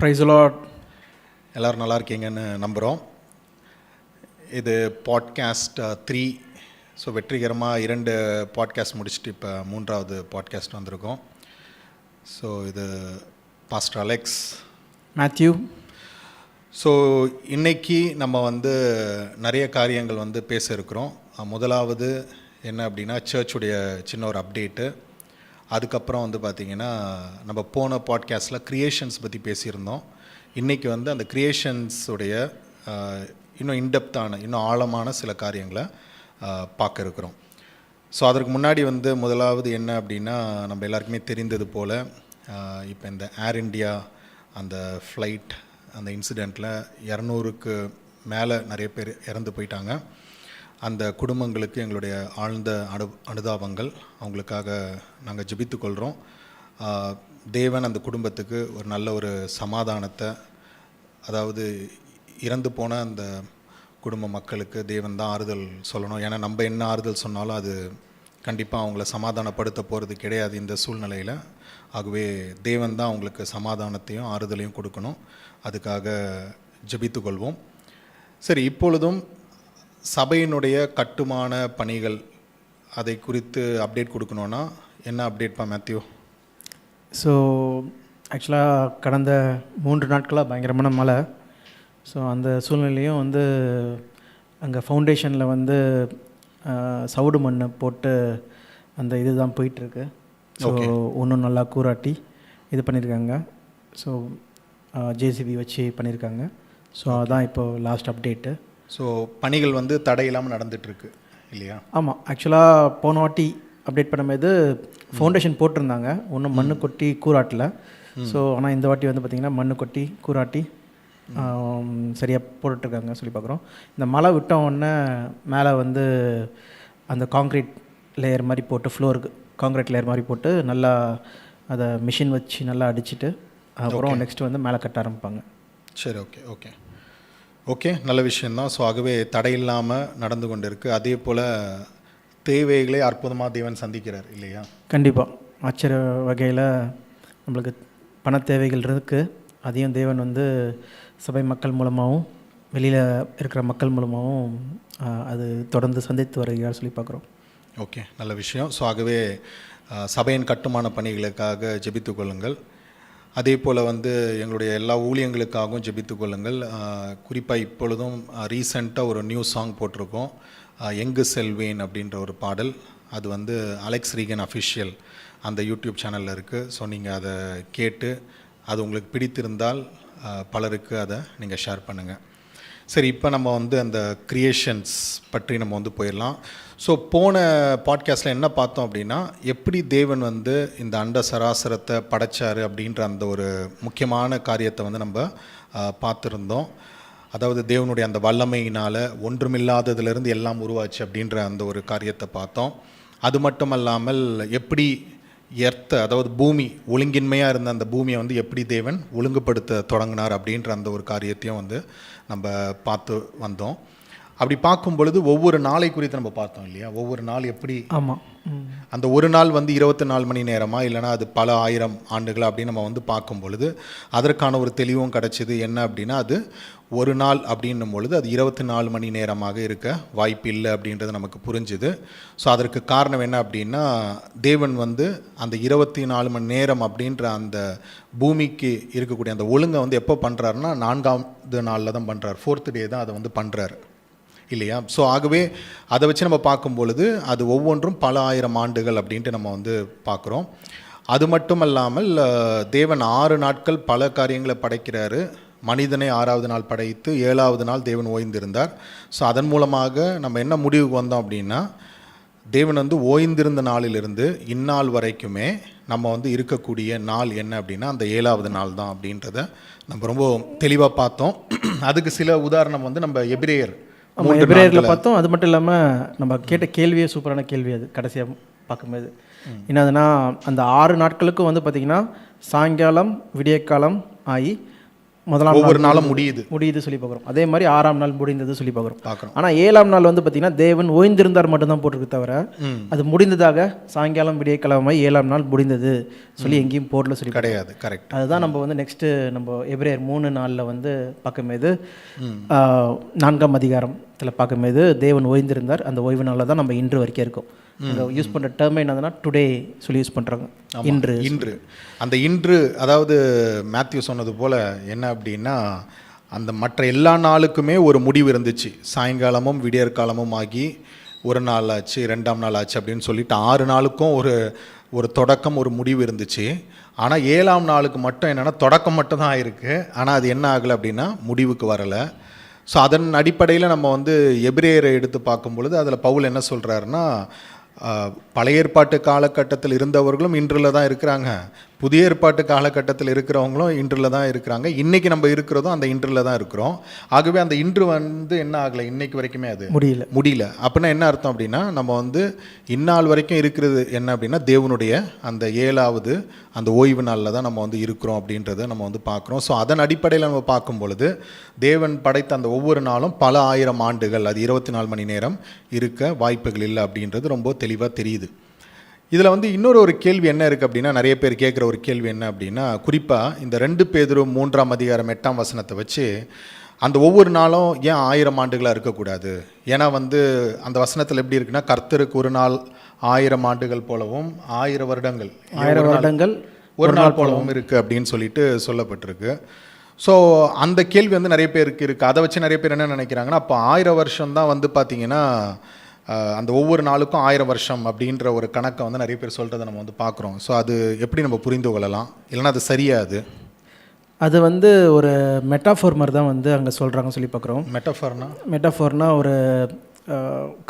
Praise the Lord. எல்லோரும் நல்லா இருக்கீங்கன்னு நம்புகிறோம். இது பாட்காஸ்ட் 3. ஸோ வெற்றிகரமாக 2 பாட்காஸ்ட் முடிச்சுட்டு இப்போ 3வது பாட்காஸ்ட் வந்திருக்கோம். ஸோ இது பாஸ்டர் அலெக்ஸ், மேத்யூ. ஸோ இன்றைக்கி நம்ம நிறைய காரியங்கள் பேச இருக்கிறோம். முதலாவது என்ன அப்படின்னா சர்ச்சுடைய சின்ன ஒரு அப்டேட்டு. அதுக்கப்புறம் பார்த்திங்கன்னா நம்ம போன பாட்காஸ்ட்டில் க்ரியேஷன்ஸ் பற்றி பேசியிருந்தோம். இன்றைக்கி அந்த க்ரியேஷன்ஸுடைய இன்னும் இன்டெப்த்தான இன்னும் ஆழமான சில காரியங்களை பார்க்க இருக்கிறோம். ஸோ அதற்கு முன்னாடி முதலாவது என்ன அப்படின்னா நம்ம எல்லாருக்குமே தெரிந்தது போல் இப்போ இந்த ஏர் இண்டியா அந்த ஃப்ளைட் அந்த இன்சிடெண்ட்டில் 200க்கு மேலே நிறைய பேர் இறந்து போயிட்டாங்க. அந்த குடும்பங்களுக்கு எங்களுடைய ஆழ்ந்த அனுதாபங்கள். அவங்களுக்காக நாங்கள் ஜெபித்துக்கொள்கிறோம். தேவன் அந்த குடும்பத்துக்கு ஒரு நல்ல ஒரு சமாதானத்தை, அதாவது இறந்து போன அந்த குடும்ப மக்களுக்கு தேவன் தான் ஆறுதல் சொல்லணும். ஏன்னா நம்ம என்ன ஆறுதல் சொன்னாலும் அது கண்டிப்பாக அவங்கள சமாதானப்படுத்த போகிறது கிடையாது இந்த சூழ்நிலையில். ஆகவே தேவன் தான் அவங்களுக்கு சமாதானத்தையும் ஆறுதலையும் கொடுக்கணும். அதுக்காக ஜெபித்துக்கொள்வோம். சரி, இப்பொழுதும் சபையினுடைய கட்டுமான பணிகள் அதை குறித்து அப்டேட் கொடுக்கணுன்னா என்ன அப்டேட்ப்பா மேத்யூ? ஸோ ஆக்சுவலாக கடந்த 3 நாட்களாக பயங்கரமான மழை. ஸோ அந்த சூழ்நிலையும் அங்கே ஃபவுண்டேஷனில் சவுடு மண் போட்டு அந்த இது தான் போயிட்டுருக்கு. ஸோ ஒன்றும் நல்லா கூராட்டி இது பண்ணியிருக்காங்க. ஸோ ஜேசிபி வச்சு பண்ணியிருக்காங்க. ஸோ அதுதான் இப்போது லாஸ்ட் அப்டேட்டு. ஸோ பணிகள் தடையில்லாமல் நடந்துகிட்ருக்கு இல்லையா? ஆமாம், ஆக்சுவலாக போன வாட்டி அப்டேட் பண்ணும்போது ஃபவுண்டேஷன் போட்டிருந்தாங்க, ஒன்றும் மண்ணு கொட்டி கூராட்டில். ஸோ ஆனால் இந்த வாட்டி பார்த்திங்கன்னா மண்ணு கொட்டி கூராட்டி சரியாக போட்டுட்ருக்காங்க சொல்லி பார்க்குறோம். இந்த மழை விட்ட உடனே மேலே அந்த காங்க்ரீட் லேயர் மாதிரி போட்டு, ஃப்ளோருக்கு காங்க்ரீட் லேயர் மாதிரி போட்டு நல்லா அதை மிஷின் வச்சு நல்லா அடிச்சுட்டு அப்புறம் நெக்ஸ்ட்டு மேலே கட்ட ஆரம்பிப்பாங்க. சரி, ஓகே, நல்ல விஷயந்தான். ஸோ ஆகவே தடையில்லாமல் நடந்து கொண்டு இருக்குது. அதே போல் தேவைகளை அற்புதமாக தேவன் சந்திக்கிறார் இல்லையா? கண்டிப்பாக. ஆச்சரிய வகையில் நம்மளுக்கு பண தேவைகள் இருக்குது. அதையும் தேவன் சபை மக்கள் மூலமாகவும் வெளியில் இருக்கிற மக்கள் மூலமாகவும் அது தொடர்ந்து சந்தித்து வருகிறார் சொல்லி பார்க்குறோம். ஓகே, நல்ல விஷயம். ஸோ ஆகவே சபையின் கட்டுமான பணிகளுக்காக ஜெபித்து கொள்ளுங்கள். அதே போல் எங்களுடைய எல்லா ஊழியங்களுக்காகவும் ஜெபித்து கொள்ளுங்கள். குறிப்பாக இப்பொழுதும் ரீசெண்டாக ஒரு நியூ சாங் போட்டிருக்கோம், எங்கு செல்வேன் அப்படின்ற ஒரு பாடல். அது அலெக்ஸ் ரீகன் அஃபிஷியல் அந்த யூடியூப் சேனலில் இருக்குது. ஸோ நீங்கள் அதை கேட்டு அது உங்களுக்கு பிடித்திருந்தால் பலருக்கு அதை நீங்கள் ஷேர் பண்ணுங்கள். சரி, இப்போ நம்ம அந்த க்ரியேஷன்ஸ் பற்றி நம்ம போயிடலாம். ஸோ போன பாட்காஸ்ட்டில் என்ன பார்த்தோம் அப்படின்னா எப்படி தேவன் இந்த அண்ட சராசரத்தை படைச்சார் அப்படின்ற அந்த ஒரு முக்கியமான காரியத்தை நம்ம பார்த்துருந்தோம். அதாவது தேவனுடைய அந்த வல்லமையினால் ஒன்றுமில்லாததுலேருந்து எல்லாம் உருவாச்சு அப்படின்ற அந்த ஒரு காரியத்தை பார்த்தோம். அது மட்டும் அல்லாமல் எப்படி எர்த்தை, அதாவது பூமி ஒழுங்கின்மையாக இருந்த அந்த பூமியை எப்படி தேவன் ஒழுங்குபடுத்த தொடங்கினார் அப்படின்ற அந்த ஒரு காரியத்தையும் நம்ம பார்த்து வந்தோம். அப்படி பார்க்கும் பொழுது ஒவ்வொரு நாளை குறித்து நம்ம பார்த்தோம் இல்லையா? ஒவ்வொரு நாள் எப்படி, ஆமாம், அந்த ஒரு நாள் 24 மணி நேரமா இல்லைனா அது பல ஆயிரம் ஆண்டுகள் அப்படின்னு நம்ம பார்க்கும் பொழுது அதற்கான ஒரு தெளிவும் கிடச்சிது. என்ன அப்படின்னா அது ஒரு நாள் அப்படின்னும் பொழுது அது 24 மணி நேரமாக இருக்க வாய்ப்பு இல்லை அப்படின்றது நமக்கு புரிஞ்சுது. ஸோ அதற்கு காரணம் என்ன அப்படின்னா தேவன் அந்த 24 மணி நேரம் அப்படின்ற அந்த பூமிக்கு இருக்கக்கூடிய அந்த ஒழுங்கை எப்போ பண்ணுறாருன்னா 4வது நாளில் தான் பண்ணுறாரு. 4th டே தான் அதை பண்ணுறாரு இல்லையா? ஸோ ஆகவே அதை வச்சு நம்ம பார்க்கும் பொழுது அது ஒவ்வொன்றும் பல ஆயிரம் ஆண்டுகள் அப்படின்ட்டு நம்ம பார்க்குறோம். அது மட்டும் அல்லாமல் தேவன் 6 நாட்கள் பல காரியங்களை படைக்கிறாரு. மனிதனை 6வது நாள் படைத்து 7வது நாள் தேவன் ஓய்ந்திருந்தார். ஸோ அதன் மூலமாக நம்ம என்ன முடிவுக்கு வந்தோம் அப்படின்னா தேவன் ஓய்ந்திருந்த நாளிலிருந்து இந்நாள் வரைக்குமே நம்ம இருக்கக்கூடிய நாள் என்ன அப்படின்னா அந்த 7வது நாள் தான் அப்படின்றத நம்ம ரொம்ப தெளிவாக பார்த்தோம். அதுக்கு சில உதாரணம் நம்ம எபிரேயரில் பார்த்தோம். அது மட்டும் இல்லாமல் நம்ம கேட்ட கேள்வியே சூப்பரான கேள்வி. அது கடைசியாக பார்க்கும்போது என்னதுன்னா அந்த 6 நாட்களுக்கும் பார்த்திங்கன்னா சாயங்காலம் விடியற்காலம் ஆகி முதலாம் ஒவ்வொரு நாளும் முடியுது சொல்லி பார்க்குறோம். அதே மாதிரி 6ஆம் நாள் முடிந்தது சொல்லி பார்க்குறோம். ஆனால் 7ஆம் நாள் வந்து பார்த்தீங்கன்னா தேவன் ஓய்ந்திருந்தார் மட்டும்தான் போட்டிருக்கு தவிர அது முடிந்ததாக சாயங்காலம் விடியக்கிழமை 7ஆம் நாள் முடிந்தது சொல்லி எங்கேயும் போர்டில் சொல்லி கிடையாது. கரெக்ட். அதுதான் நம்ம வந்து நெக்ஸ்ட்டு நம்ம எபிரேயர் 3:4 வந்து பார்க்கும்போது 4ஆம் அதிகாரத்தில் பார்க்கும்போது தேவன் ஓய்ந்திருந்தார், அந்த ஓய்வு நாளில் தான் நம்ம இன்று வரைக்கும் இருக்கோம். யூஸ் பண்ணுற டேர்மே என்னதுன்னா டுடே சொல்லி யூஸ் பண்ணுறாங்க. இன்று அந்த இன்று, அதாவது மேத்யூ சொன்னது போல் என்ன அப்படின்னா அந்த மற்ற எல்லா நாளுக்குமே ஒரு முடிவு இருந்துச்சு. சாயங்காலமும் விடியற்காலமும் ஆகி ஒரு நாள் ஆச்சு, 2ஆம் நாள் ஆச்சு அப்படின்னு சொல்லிட்டு 6 நாளுக்கும் ஒரு தொடக்கம், ஒரு முடிவு இருந்துச்சு. ஆனால் 7ஆம் நாளுக்கு மட்டும் என்னென்னா தொடக்கம் மட்டும் தான் ஆயிருக்கு. ஆனால் அது என்ன ஆகலை அப்படின்னா முடிவுக்கு வரலை. ஸோ அதன் அடிப்படையில் நம்ம வந்து எபிரேயரை எடுத்து பார்க்கும் பொழுது அதில் பவுல் என்ன சொல்கிறாருன்னா, பழைய ஏற்பாட்டு காலகட்டத்தில் இருந்தவர்களும் இன்றில் தான் இருக்கிறாங்க, புதிய ஏற்பாட்டு காலகட்டத்தில் இருக்கிறவங்களும் இன்றில் தான் இருக்கிறாங்க, இன்றைக்கி நம்ம இருக்கிறதும் அந்த இன்றில் தான் இருக்கிறோம். ஆகவே அந்த இன்று வந்து என்ன ஆகலை, இன்னைக்கு வரைக்குமே அது முடியல. அப்படின்னா என்ன அர்த்தம் அப்படின்னா நம்ம வந்து இந்நாள் வரைக்கும் இருக்கிறது என்ன அப்படின்னா தேவனுடைய அந்த 7ஆவது அந்த ஓய்வு நாளில் தான் நம்ம வந்து இருக்கிறோம் அப்படின்றத நம்ம வந்து பார்க்குறோம். ஸோ அதன் அடிப்படையில் நம்ம பார்க்கும் பொழுது தேவன் படைத்த அந்த ஒவ்வொரு நாளும் பல ஆயிரம் ஆண்டுகள், அது 24 மணி நேரம் இருக்க வாய்ப்புகள் இல்லை அப்படின்றது ரொம்ப தெளிவாக தெரியுது. இதில் வந்து இன்னொரு கேள்வி என்ன இருக்குது அப்படின்னா, நிறைய பேர் கேட்குற ஒரு கேள்வி என்ன அப்படின்னா, குறிப்பாக இந்த 2 பேதுரு 3ஆம் அதிகாரம் 8ஆம் வசனத்தை வச்சு அந்த ஒவ்வொரு நாளும் ஏன் 1000 ஆண்டுகளாக இருக்கக்கூடாது? ஏன்னா வந்து அந்த வசனத்தில் எப்படி இருக்குன்னா, கர்த்தருக்கு ஒரு நாள் 1000 ஆண்டுகள் போலவும் 1000 வருடங்கள் ஒரு நாள் போலவும் இருக்குது அப்படின்னு சொல்லிட்டு சொல்லப்பட்டிருக்கு. ஸோ அந்த கேள்வி வந்து நிறைய பேருக்கு இருக்குது. அதை வச்சு நிறைய பேர் என்ன நினைக்கிறாங்கன்னா, அப்போ 1000 வருஷம் தான் வந்து பார்த்திங்கன்னா அந்த ஒவ்வொரு நாளுக்கும் 1000 வருஷம் அப்படின்ற ஒரு கணக்கை வந்து நிறைய பேர் சொல்கிறத நம்ம வந்து பார்க்குறோம். ஸோ அது எப்படி நம்ம புரிந்து கொள்ளலாம், இல்லைன்னா அது சரியாது? அது வந்து ஒரு மெட்டாஃபோர் மாதிரி தான் வந்து அங்கே சொல்கிறாங்கன்னு சொல்லி பார்க்குறோம். மெட்டாஃபோர்னா ஒரு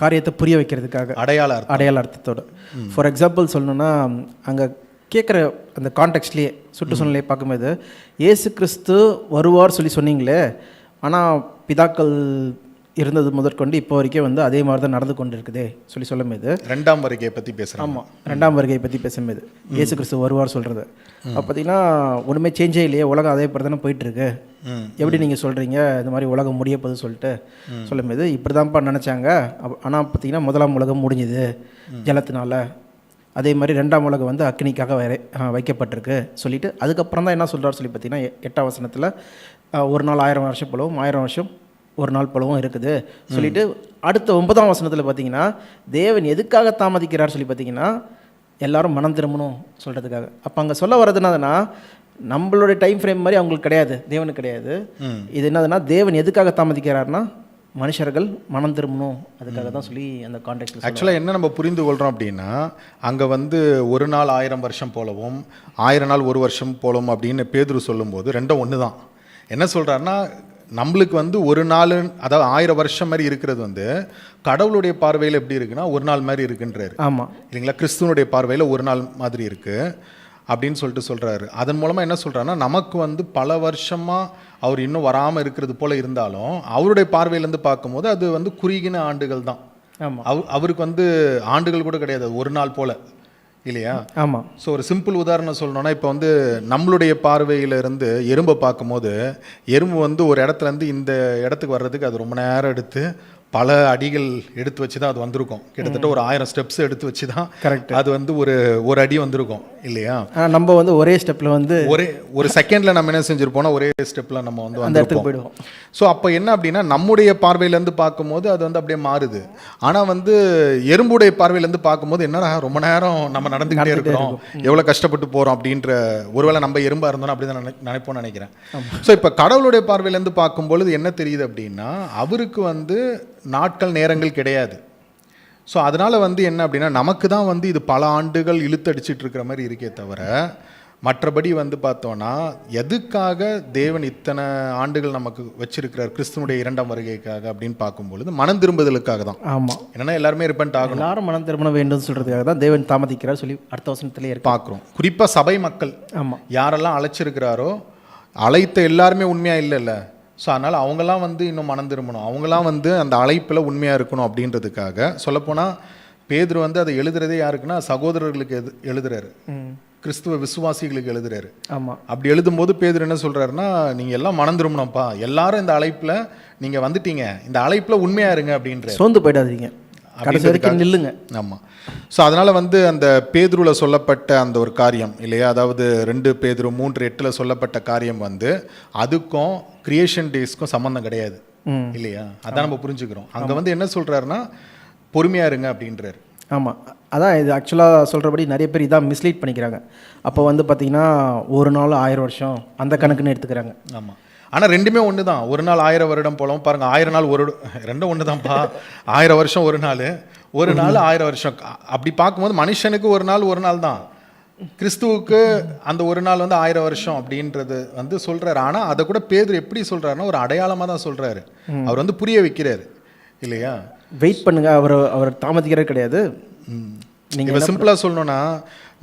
காரியத்தை புரிய வைக்கிறதுக்காக அடையாள அர்த்தத்தோடு. ஃபார் எக்ஸாம்பிள் சொல்லணுன்னா, அங்கே கேட்குற அந்த கான்டெக்ட்லேயே சுற்றுச்சூழலையே பார்க்கும்போது இயேசு கிறிஸ்து வருவார் சொல்லி சொன்னீங்களே, ஆனால் பிதாக்கள் இருந்தது முதற்கொண்டு இப்போ வரைக்கும் வந்து அதே மாதிரி தான் நடந்து கொண்டு இருக்குதே சொல்லி சொல்லும்போது 2ஆம் வருகையை பற்றி பேசுகிறோம். ஆமாம், 2ஆம் வருகையை பற்றி பேசும்போது இயேசு கிறிஸ்து வருவார் சொல்கிறது. அப்போ பார்த்தீங்கன்னா ஒன்றுமே சேஞ்சே இல்லையே, உலகம் அதே மாதிரி தானே போயிட்டுருக்கு, எப்படி நீங்கள் சொல்கிறீங்க இந்த மாதிரி உலகம் முடிய போகுது சொல்லிட்டு சொல்லும்போது இப்படி தான்ப்பா நினச்சாங்க. ஆனால் பார்த்தீங்கன்னா 1ஆம் உலகம் முடிஞ்சுது ஜலத்தினால, அதே மாதிரி 2ஆம் உலகம் வந்து அக்னிக்காக வைக்கப்பட்டிருக்கு சொல்லிட்டு அதுக்கப்புறம் தான் என்ன சொல்கிறார் சொல்லி பார்த்தீங்கன்னா 8ஆம் வசனத்தில் ஒரு நாள் 1000 வருஷம் போலவும் 1000 வருஷம் ஒரு நாள் போலவும் இருக்குது சொல்லிட்டு அடுத்த 9ஆம் வசனத்தில் பார்த்தீங்கன்னா தேவன் எதுக்காக தாமதிக்கிறார் சொல்லி பார்த்தீங்கன்னா எல்லாரும் மனம் திரும்பணும் சொல்கிறதுக்காக. அப்போ அங்கே சொல்ல வர்றது என்னதுன்னா, நம்மளுடைய டைம் ஃப்ரேம் மாதிரி அவங்களுக்கு கிடையாது, தேவனுக்கு கிடையாது. இது என்னதுன்னா தேவன் எதுக்காக தாமதிக்கிறார்னா மனுஷர்கள் மனம் திரும்பணும் அதுக்காக தான் சொல்லி அந்த கான்டெக்ட். ஆக்சுவலாக என்ன நம்ம புரிந்து கொள்கிறோம் அப்படின்னா, அங்கே வந்து ஒரு நாள் 1000 வருஷம் போலவும் 1000 நாள் ஒரு வருஷம் போலவும் அப்படின்னு பேதுரு சொல்லும்போது ரெண்டும் ஒன்று தான். என்ன சொல்கிறாருன்னா, நம்மளுக்கு வந்து ஒரு நாள், அதாவது 1000 வருஷம் மாதிரி இருக்கிறது வந்து கடவுளுடைய பார்வையில் எப்படி இருக்குன்னா ஒரு நாள் மாதிரி இருக்குன்றாரு. ஆமாம் இல்லைங்களா? கிறிஸ்துவனுடைய பார்வையில் ஒரு நாள் மாதிரி இருக்குது அப்படின்னு சொல்லிட்டு சொல்கிறாரு. அதன் மூலமாக என்ன சொல்கிறாருன்னா, நமக்கு வந்து பல வருஷமாக அவர் இன்னும் வராமல் இருக்கிறது போல் இருந்தாலும் அவருடைய பார்வையிலேருந்து பார்க்கும்போது அது வந்து குறுகின ஆண்டுகள் தான். அவருக்கு வந்து ஆண்டுகள் கூட கிடையாது, ஒரு நாள் போல், இல்லையா? ஆமாம். ஸோ ஒரு சிம்பிள் உதாரணம் சொல்லணும்னா, இப்போ வந்து நம்மளுடைய பார்வையிலிருந்து எறும்பை பார்க்கும்போது எறும்பு வந்து ஒரு இடத்துலேருந்து இந்த இடத்துக்கு வர்றதுக்கு அது ரொம்ப நேரம் எடுத்து பல அடிகள் எடுத்து வச்சு தான் அது வந்திருக்கும். கிட்டத்தட்ட ஒரு 1000 ஸ்டெப்ஸ் எடுத்து வச்சு தான் கரெக்ட் அது வந்து ஒரு அடி வந்திருக்கும், இல்லையா? நம்ம வந்து ஒரே ஸ்டெப்பில் வந்து ஒரு செகண்டில் நம்ம என்ன செஞ்சுருப்போம்னா ஒரே ஸ்டெப்பில் நம்ம வந்து அந்த இடத்துக்கு போயிடுவோம். ஸோ அப்போ என்ன அப்படின்னா நம்முடைய பார்வையிலேருந்து பார்க்கும்போது அது வந்து அப்படியே மாறுது. ஆனால் வந்து எறும்புடைய பார்வையிலேருந்து பார்க்கும்போது என்னடா ரொம்ப நேரம் நம்ம நடந்துக்கிட்டே இருக்கிறோம், எவ்வளோ கஷ்டப்பட்டு போகிறோம் அப்படின்ற, ஒருவேளை நம்ம எறும்பாக இருந்தோம்னா அப்படி தான் நினைப்போம்னு நினைக்கிறேன். ஸோ இப்போ கடவுளுடைய பார்வையிலேருந்து பார்க்கும்பொழுது என்ன தெரியுது அப்படின்னா, அவருக்கு வந்து நாட்கள் நேரங்கள் கிடையாது. ஸோ அதனால் வந்து என்ன அப்படின்னா நமக்கு தான் வந்து இது பல ஆண்டுகள் இழுத்தடிச்சிட்டு இருக்கிற மாதிரி இருக்கே தவிர, மற்றபடி வந்து பார்த்தோன்னா எதுக்காக தேவன் இத்தனை ஆண்டுகள் நமக்கு வச்சிருக்கிறார் கிறிஸ்துவனுடைய 2ஆம் வருகைக்காக அப்படின்னு பார்க்கும்பொழுது மனம் திரும்புதலுக்காக தான். ஆமாம், என்னன்னா எல்லாருமே ரிப்பன்ட் ஆகணும், எல்லாரும் மனம் திரும்ப வேண்டும் சொல்கிறதுக்காக தான் தேவன் தாமதிக்கிறார் சொல்லி அடுத்த வசனத்திலே பார்க்குறோம். குறிப்பாக சபை மக்கள், ஆமாம், யாரெல்லாம் அழைச்சிருக்கிறாரோ அழைத்த எல்லாருமே உண்மையாக இல்லைல்ல. ஸோ அதனால் அவங்களாம் வந்து இன்னும் மனம் திரும்பணும், அவங்களாம் வந்து அந்த அழைப்பில் உண்மையாக இருக்கணும் அப்படின்றதுக்காக. சொல்லப்போனால் பேதுரு வந்து அதை எழுதுறதே யாருக்குன்னா சகோதரர்களுக்கு எழுதுறாரு, கிறிஸ்துவ விசுவாசிகளுக்கு எழுதுறாரு. ஆமாம். அப்படி எழுதும்போது பேதுரு என்ன சொல்கிறாருன்னா, நீங்கள் எல்லாம் மனம் திரும்பணும்ப்பா, எல்லாரும் இந்த அழைப்பில் நீங்கள் வந்துட்டீங்க, இந்த அழைப்பில் உண்மையாக இருங்க அப்படின்ற, சோர்ந்து போயிடாதீங்க, கடைசி வரைக்கும் நில்லுங்க. ஆமாம். ஸோ அதனால் வந்து அந்த பேதுருவில் சொல்லப்பட்ட அந்த ஒரு காரியம் இல்லையா, அதாவது 2 பேதுரு 3:8 சொல்லப்பட்ட காரியம் வந்து அதுக்கும் கிரியேஷன் டேஸ்க்கும் சம்மந்தம் கிடையாது இல்லையா, அதான் நம்ம புரிஞ்சுக்கிறோம். அங்கே வந்து என்ன சொல்கிறாருன்னா பொறுமையாக இருங்க அப்படின்றாரு. ஆமாம், அதான் இது ஆக்சுவலாக சொல்கிறபடி நிறைய பேர் இதான் மிஸ்லீட் பண்ணிக்கிறாங்க. அப்போ வந்து பார்த்திங்கன்னா ஒரு நாள் 1000 வருஷம் அந்த கணக்குன்னு எடுத்துக்கிறாங்க. ஆமாம், ஆனால் ரெண்டுமே ஒன்று தான். ஒரு நாள் 1000 வருடம் போலவும் பாருங்கள், 1000 நாள் ஒரு ரெண்டும் ஒன்று தான்ப்பா. 1000 வருஷம் ஒரு நாள், ஒரு நாள் 1000 வருஷம். அப்படி பார்க்கும்போது மனுஷனுக்கு ஒரு நாள் தான், கிறிஸ்துவுக்கு அந்த ஒரு நாள் வந்து 1000 வருஷம் அப்படின்றது வந்து சொல்கிறாரு. ஆனால் அதை கூட பேதுரு எப்படி சொல்கிறாருன்னா ஒரு அடையாளமாக தான் சொல்கிறாரு. அவர் வந்து புரிய வைக்கிறாரு இல்லையா, வெயிட் பண்ணுங்க, அவர் தாமதிக்கிறது கிடையாது. நீங்கள் சிம்பிளாக சொல்லணும்னா,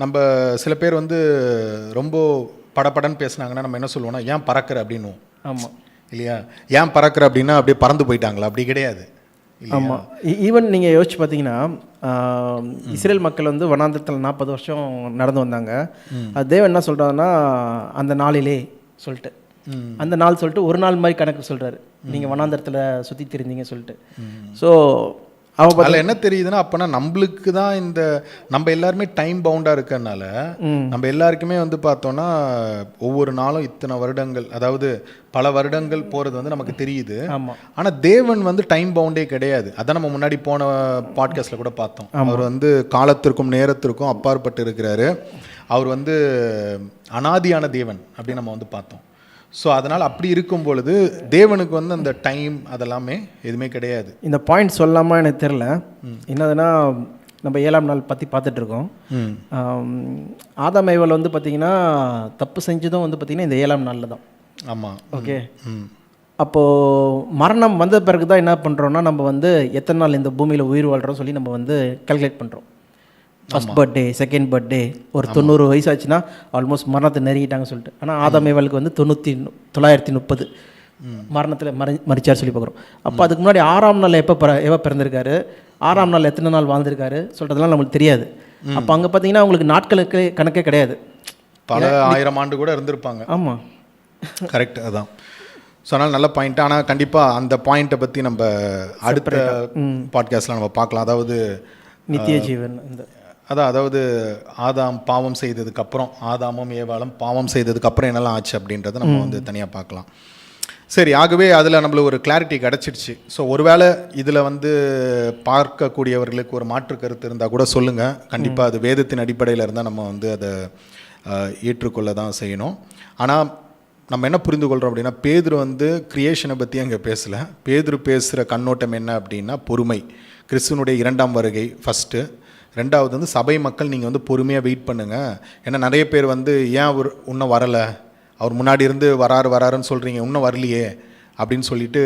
நம்ம சில பேர் வந்து ரொம்ப படப்படன்னு பேசுனாங்கன்னா நம்ம என்ன சொல்லுவோம்னா, ஏன் பறக்கிற அப்படின்னுவோம். ஆமாம் இல்லையா, ஏன் பறக்கிற அப்படின்னா அப்படியே பறந்து போயிட்டாங்களா, அப்படி கிடையாது. ஆமாம், ஈவன் நீங்கள் யோசிச்சு பார்த்தீங்கன்னா இஸ்ரேல் மக்கள் வந்து வனாந்தரத்தில் 40 வருஷம் நடந்து வந்தாங்க. அது தேவன் என்ன சொல்கிறாருன்னா அந்த நாளிலே சொல்லிட்டு, அந்த நாள் சொல்லிட்டு ஒரு நாள் மாதிரி கணக்கு சொல்கிறாரு, நீங்கள் வனாந்தரத்தில் சுற்றி தெரிந்தீங்க சொல்லிட்டு. ஸோ அதில் என்ன தெரியுதுன்னா, அப்போனா நம்மளுக்கு தான் இந்த நம்ம எல்லாருமே டைம் பவுண்டாக இருக்கறனால நம்ம எல்லாருக்குமே வந்து பார்த்தோன்னா ஒவ்வொரு நாளும் இத்தனை வருடங்கள், அதாவது பல வருடங்கள் போகிறது வந்து நமக்கு தெரியுது. ஆனால் தேவன் வந்து டைம் பவுண்டே கிடையாது. அதான் நம்ம முன்னாடி போன பாட்காஸ்ட்டில் கூட பார்த்தோம். அவர் வந்து காலத்திற்கும் நேரத்திற்கும் அப்பாற்பட்டு இருக்கிறாரு. அவர் வந்து அனாதியான தேவன் அப்படின்னு நம்ம வந்து பார்த்தோம். ஸோ அதனால் அப்படி இருக்கும் பொழுது தேவனுக்கு வந்து அந்த டைம் அதெல்லாமே எதுவுமே கிடையாது. இந்த பாயிண்ட் சொல்லாமல் எனக்கு தெரில. என்னதுன்னா, நம்ம 7ஆம் நாள் பற்றி பார்த்துட்ருக்கோம். ஆதாம் ஏவாள் வந்து பார்த்திங்கன்னா தப்பு செஞ்சதும் வந்து பார்த்திங்கன்னா இந்த 7ஆம் நாளில் தான். ஆமாம், ஓகே. அப்போது மரணம் வந்த பிறகு தான் என்ன பண்ணுறோன்னா, நம்ம வந்து எத்தனை நாள் இந்த பூமியில் உயிர் வாழ்கிறோம் சொல்லி நம்ம வந்து கால்குலேட் பண்ணுறோம். ஃபஸ்ட் பர்த்டே, செகண்ட் பர்த்டே, ஒரு 90 வயசு ஆச்சுன்னா ஆல்மோஸ்ட் மரணத்தை நெருங்கிட்டாங்க சொல்லிட்டு. ஆனால் ஆதாம் ஏவாளுக்கு வந்து 930 மரணத்தில் மறிச்சார் சொல்லி பார்க்குறோம். அப்போ அதுக்கு முன்னாடி 6ஆம் நாள் எப்போ பிறந்திருக்காரு, 6ஆம் நாள் எத்தனை நாள் வாழ்ந்திருக்காரு சொல்கிறதுலாம் நம்மளுக்கு தெரியாது. அப்போ அங்கே பார்த்தீங்கன்னா அவங்களுக்கு நாட்களுக்கு கணக்கே கிடையாது, பல 1000 ஆண்டு கூட இருந்திருப்பாங்க. ஆமாம், கரெக்ட். அதான். ஸோ அதனால் நல்ல பாயிண்ட். ஆனால் கண்டிப்பாக அந்த பாயிண்ட்டை பற்றி நம்ம அடுத்த பாட்காஸ்ட்டில் நம்ம பார்க்கலாம். அதாவது நித்திய ஜீவன். அதாவது ஆதாம் பாவம் செய்ததுக்கப்புறம், ஆதாமும் ஏவாளும் பாவம் செய்ததுக்கப்புறம் என்னெல்லாம் ஆச்சு அப்படின்றத நம்ம வந்து தனியாக பார்க்கலாம். சரி, ஆகவே அதில் நம்மளுக்கு ஒரு கிளாரிட்டி கிடச்சிடுச்சு. ஸோ ஒருவேளை இதில் வந்து பார்க்கக்கூடியவர்களுக்கு ஒரு மாற்று கருத்து இருந்தால் கூட சொல்லுங்கள். கண்டிப்பாக அது வேதத்தின் அடிப்படையில் இருந்தால் நம்ம வந்து அதை ஏற்றுக்கொள்ள தான் செய்யணும். ஆனால் நம்ம என்ன புரிந்து கொள்கிறோம் அப்படின்னா, பேதுரு வந்து கிரியேஷனை பற்றி அங்கே பேசலை. பேதுரு பேசுகிற கண்ணோட்டம் என்ன அப்படின்னா பொறுமை, கிறிஸ்துவனுடைய 2ஆம் வருகை ஃபஸ்ட்டு. 2வது வந்து சபை மக்கள் நீங்கள் வந்து பொறுமையாக வெயிட் பண்ணுங்கள். ஏன்னா நிறைய பேர் வந்து ஏன் அவர் இன்னும் வரலை, அவர் முன்னாடி இருந்து வராருன்னு சொல்கிறீங்க, இன்னும் வரலையே அப்படின்னு சொல்லிட்டு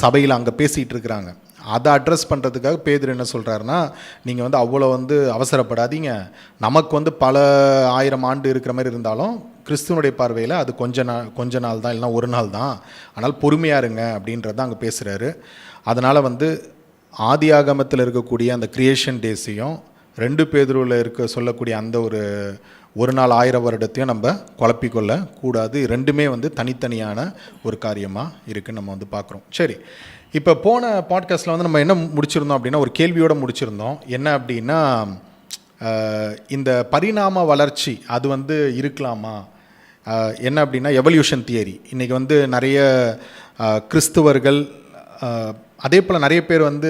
சபையில் அங்கே பேசிகிட்டு இருக்கிறாங்க. அதை அட்ரஸ் பண்ணுறதுக்காக பேதுரு என்ன சொல்கிறாருன்னா, நீங்கள் வந்து அவ்வளோ வந்து அவசரப்படாதீங்க, நமக்கு வந்து பல 1000 ஆண்டு இருக்கிற மாதிரி இருந்தாலும் கிறிஸ்துவனுடைய பார்வையில் அது கொஞ்ச நாள் தான், இல்லைனா ஒரு நாள் தான், ஆனால் பொறுமையாக இருங்க அப்படின்றத அங்கே பேசுகிறாரு. அதனால் வந்து ஆதியாகமத்தில் இருக்கக்கூடிய அந்த கிரியேஷன் டேஸையும் 2 பேதுருவில் சொல்லக்கூடிய அந்த ஒரு நாள் 1000 வருடத்தையும் நம்ம குழப்பிக்கொள்ள கூடாது. ரெண்டுமே வந்து தனித்தனியான ஒரு காரியமாக இருக்குன்னு நம்ம வந்து பார்க்குறோம். சரி, இப்போ போன பாட்காஸ்ட்டில் வந்து நம்ம என்ன முடிச்சிருந்தோம் அப்படின்னா, ஒரு கேள்வியோடு முடிச்சிருந்தோம். என்ன அப்படின்னா, இந்த பரிணாம வளர்ச்சி அது வந்து இருக்கலாமா, என்ன அப்படின்னா எவல்யூஷன் தியரி. இன்றைக்கி வந்து நிறைய கிறிஸ்துவர்கள் அதே போல் நிறைய பேர் வந்து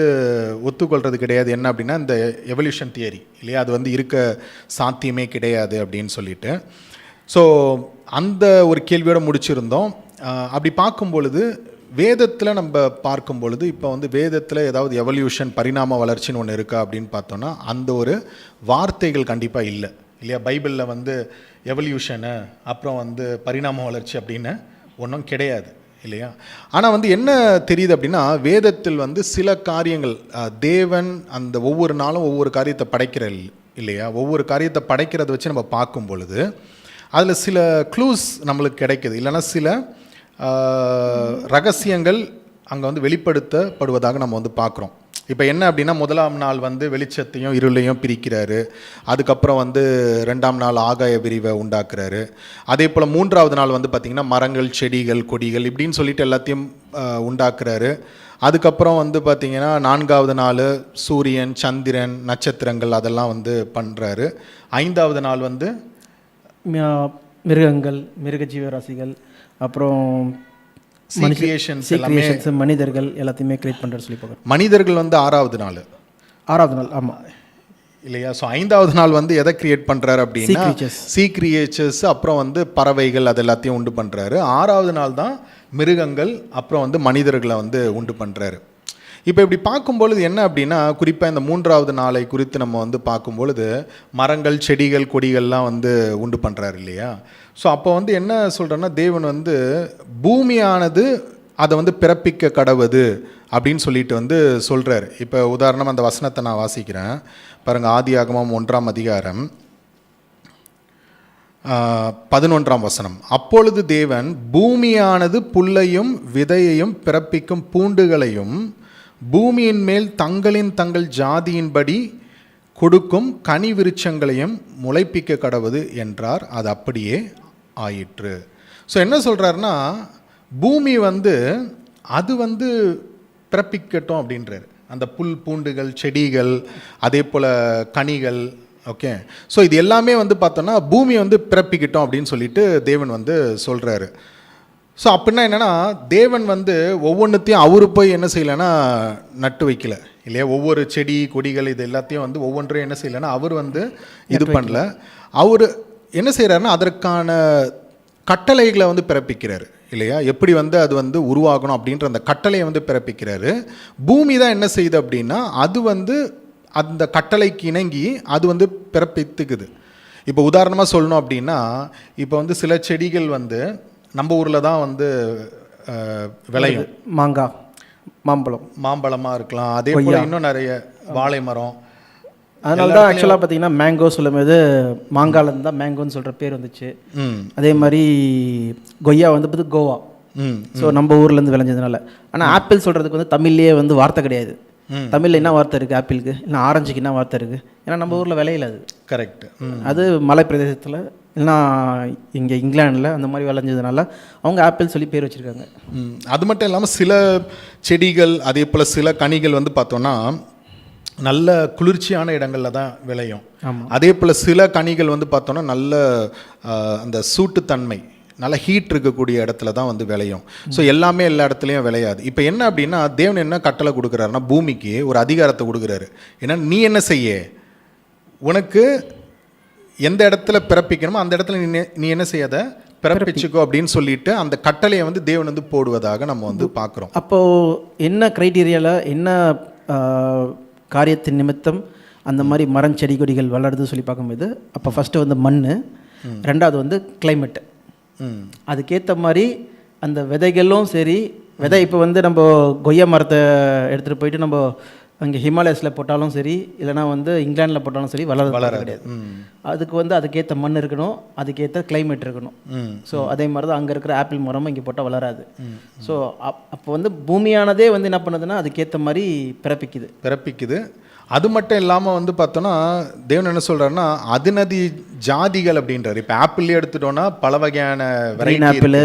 ஒத்துக்கொள்கிறது கிடையாது. என்ன அப்படின்னா இந்த எவல்யூஷன் தியரி இல்லையா, அது வந்து இருக்க சாத்தியமே கிடையாது அப்படின்னு சொல்லிட்டு. ஸோ அந்த ஒரு கேள்வியோடு முடிச்சிருந்தோம். அப்படி பார்க்கும் பொழுது வேதத்தில் நம்ம பார்க்கும் பொழுது, இப்போ வந்து வேதத்தில் ஏதாவது எவல்யூஷன் பரிணாம வளர்ச்சின்னு ஒன்று இருக்கா அப்படின்னு பார்த்தோன்னா அந்த ஒரு வார்த்தைகள் கண்டிப்பாக இல்லை இல்லையா. பைபிளில் வந்து எவல்யூஷனு அப்புறம் வந்து பரிணாம வளர்ச்சி அப்படின்னு ஒன்றும் கிடையாது இல்லையா. ஆனால் வந்து என்ன தெரியுது அப்படின்னா, வேதத்தில் வந்து சில காரியங்கள் தேவன் அந்த ஒவ்வொரு நாளும் ஒவ்வொரு காரியத்தை படைக்கிற இல்லையா, ஒவ்வொரு காரியத்தை படைக்கிறத வச்சு நம்ம பார்க்கும் பொழுது அதில் சில க்ளூஸ் நம்மளுக்கு கிடைக்குது, இல்லைன்னா சில ரகசியங்கள் அங்கே வந்து வெளிப்படுத்தப்படுவதாக நம்ம வந்து பார்க்குறோம். இப்போ என்ன அப்படின்னா முதலாம் நாள் வந்து வெளிச்சத்தையும் இருளையும் பிரிக்கிறாரு. அதுக்கப்புறம் வந்து 2ஆம் நாள் ஆகாய விரிவை உண்டாக்குறாரு. அதே போல் 3ஆவது நாள் வந்து பார்த்திங்கன்னா மரங்கள், செடிகள், கொடிகள் இப்படின்னு சொல்லிட்டு எல்லாத்தையும் உண்டாக்குறாரு. அதுக்கப்புறம் வந்து பார்த்திங்கன்னா 4ஆவது நாள் சூரியன், சந்திரன், நட்சத்திரங்கள் அதெல்லாம் வந்து பண்ணுறாரு. 5ஆவது நாள் வந்து மிருகங்கள், மிருக ஜீவராசிகள், அப்புறம் மனிதர்கள் எல்லாத்தையுமே கிரியேட் பண்ணுறது சொல்லி பார்க்குறோம். மனிதர்கள் வந்து 6ஆவது நாள். ஆமாம் இல்லையா? ஸோ 5ஆவது நாள் வந்து எதை கிரியேட் பண்ணுறாரு அப்படின்னா சீ கிரியேச்சர்ஸ், அப்புறம் வந்து பறவைகள் அது எல்லாத்தையும் உண்டு பண்ணுறாரு. 6ஆவது நாள் தான் மிருகங்கள், அப்புறம் வந்து மனிதர்களை வந்து உண்டு பண்ணுறாரு. இப்போ இப்படி பார்க்கும்பொழுது என்ன அப்படின்னா, குறிப்பாக இந்த 3ஆவது நாளை குறித்து நம்ம வந்து பார்க்கும்பொழுது மரங்கள், செடிகள், கொடிகள்லாம் வந்து உண்டு பண்ணுறாரு இல்லையா? ஸோ அப்போ வந்து என்ன சொல்கிறேன்னா, தேவன் வந்து பூமியானது அதை வந்து பிறப்பிக்க கடவுது அப்படின்னு சொல்லிட்டு வந்து சொல்கிறார். இப்போ உதாரணம் அந்த வசனத்தை நான் வாசிக்கிறேன் பாருங்கள். ஆதியாகமம் 1ஆம் அதிகாரம் 11ஆம் வசனம். அப்பொழுது தேவன் பூமியானது புல்லையும் விதையையும் பிறப்பிக்கும் பூண்டுகளையும் பூமியின் மேல் தங்கள் ஜாதியின்படி கொடுக்கும் கனி விருட்சங்களையும் முளைப்பிக்க கடவுது என்றார். அது அப்படியே ஆயிற்று. ஸோ என்ன சொல்கிறாருன்னா, பூமி வந்து அது வந்து பிறப்பிக்கட்டும் அப்படின்றாரு. அந்த புல், பூண்டுகள், செடிகள், அதே போல் கனிகள். ஓகே, ஸோ இது எல்லாமே வந்து பார்த்தோன்னா பூமி வந்து பிறப்பிக்கட்டும் அப்படின்னு சொல்லிட்டு தேவன் வந்து சொல்கிறாரு. ஸோ அப்படின்னா என்னென்னா, தேவன் வந்து ஒவ்வொன்றுத்தையும் அவரு போய் என்ன செய்யலைன்னா நட்டு வைக்கல இல்லையா? ஒவ்வொரு செடி, கொடிகள் இது எல்லாத்தையும் வந்து ஒவ்வொன்றையும் என்ன செய்யலைன்னா அவர் வந்து இது பண்ணல. அவர் என்ன செய்கிறாருன்னா அதற்கான கட்டளைகளை வந்து பிறப்பிக்கிறாரு இல்லையா? எப்படி வந்து அது வந்து உருவாகணும் அப்படின்ற அந்த கட்டளையை வந்து பிறப்பிக்கிறாரு. பூமி தான் என்ன செய்யுது அப்படின்னா அது வந்து அந்த கட்டளைக்கு இணங்கி அது வந்து பிறப்பித்துக்குது. இப்போ உதாரணமாக சொல்லணும் அப்படின்னா, இப்போ வந்து சில செடிகள் வந்து நம்ம ஊரில் தான் வந்து விளையும். மாங்காய், மாம்பழமாக இருக்கலாம். அதே போல் இன்னும் நிறைய வாழை மரம். அதனால தான் ஆக்சுவலாக பார்த்தீங்கன்னா மேங்கோ சொல்லும்போது மாங்காலேருந்து தான் மேங்கோன்னு சொல்கிற பேர் வந்துச்சு. அதே மாதிரி கொய்யா வந்து கோவா. ஸோ நம்ம ஊர்லேருந்து விளைஞ்சதுனால. ஆனால் ஆப்பிள் சொல்கிறதுக்கு வந்து தமிழ்லேயே வந்து வார்த்தை கிடையாது. தமிழில் என்ன வார்த்தை இருக்குது ஆப்பிளுக்கு, இல்லை ஆரஞ்சுக்கு என்ன வார்த்தை இருக்குது? ஏன்னா நம்ம ஊரில் விளையில அது. கரெக்ட். அது மலை பிரதேசத்தில் இல்லைனா இங்கே இங்கிலாண்டில் அந்த மாதிரி விளைஞ்சதுனால அவங்க ஆப்பிள் சொல்லி பேர் வச்சுருக்காங்க. அது மட்டும் இல்லாமல் சில செடிகள் அதே போல் சில கனிகள் வந்து பார்த்தோன்னா நல்ல குளிர்ச்சியான இடங்களில் தான் விளையும். அதே போல் சில கனிகள் வந்து பார்த்தோன்னா நல்ல அந்த சூட்டுத்தன்மை, நல்ல ஹீட் இருக்கக்கூடிய இடத்துல தான் வந்து விளையும். ஸோ எல்லாமே எல்லா இடத்துலையும் விளையாது. இப்போ என்ன அப்படின்னா, தேவன் என்ன கட்டளை கொடுக்குறாருன்னா பூமிக்கு ஒரு அதிகாரத்தை கொடுக்குறாரு. ஏன்னா நீ என்ன செய்ய, உனக்கு எந்த இடத்துல பிறப்பிக்கணுமோ அந்த இடத்துல நீ என்ன செய்யாத பிறப்பிச்சுக்கோ அப்படின்னு சொல்லிட்டு அந்த கட்டளையை வந்து தேவன் வந்து போடுவதாக நம்ம வந்து பார்க்குறோம். அப்போது என்ன க்ரைட்டீரியாவில் என்ன காரியத்தின் நிமித்தம் அந்த மாதிரி மரம், செடி, கொடிகள் வளருது சொல்லி பார்க்கும்போது, அப்போ ஃபஸ்ட்டு வந்து மண், ரெண்டாவது வந்து கிளைமேட்டு. அதுக்கேற்ற மாதிரி அந்த விதைகளும் சரி, விதை இப்போ வந்து நம்ம கொய்யா மரத்தை எடுத்துகிட்டு போயிட்டு நம்ம அங்கே ஹிமாலயஸில் போட்டாலும் சரி, இல்லைனா வந்து இங்கிலாண்டில் போட்டாலும் சரி வளர கிடையாது. அதுக்கு வந்து அதுக்கேற்ற மண் இருக்கணும், அதுக்கேற்ற கிளைமேட் இருக்கணும். ஸோ அதே மாதிரி தான் அங்கே இருக்கிற ஆப்பிள் மரமும் இங்கே போட்டால் வளராது. ஸோ அப்போ வந்து பூமியானதே வந்து என்ன பண்ணுதுன்னா அதுக்கேற்ற மாதிரி பிறப்பிக்குது. அது மட்டும் இல்லாமல் வந்து பார்த்தோன்னா தேவன் என்ன சொல்கிறாருன்னா அதிநதி ஜாதிகள் அப்படின்றார். இப்போ ஆப்பிள்லேயே எடுத்துட்டோன்னா பல வகையான வெரைட்டி.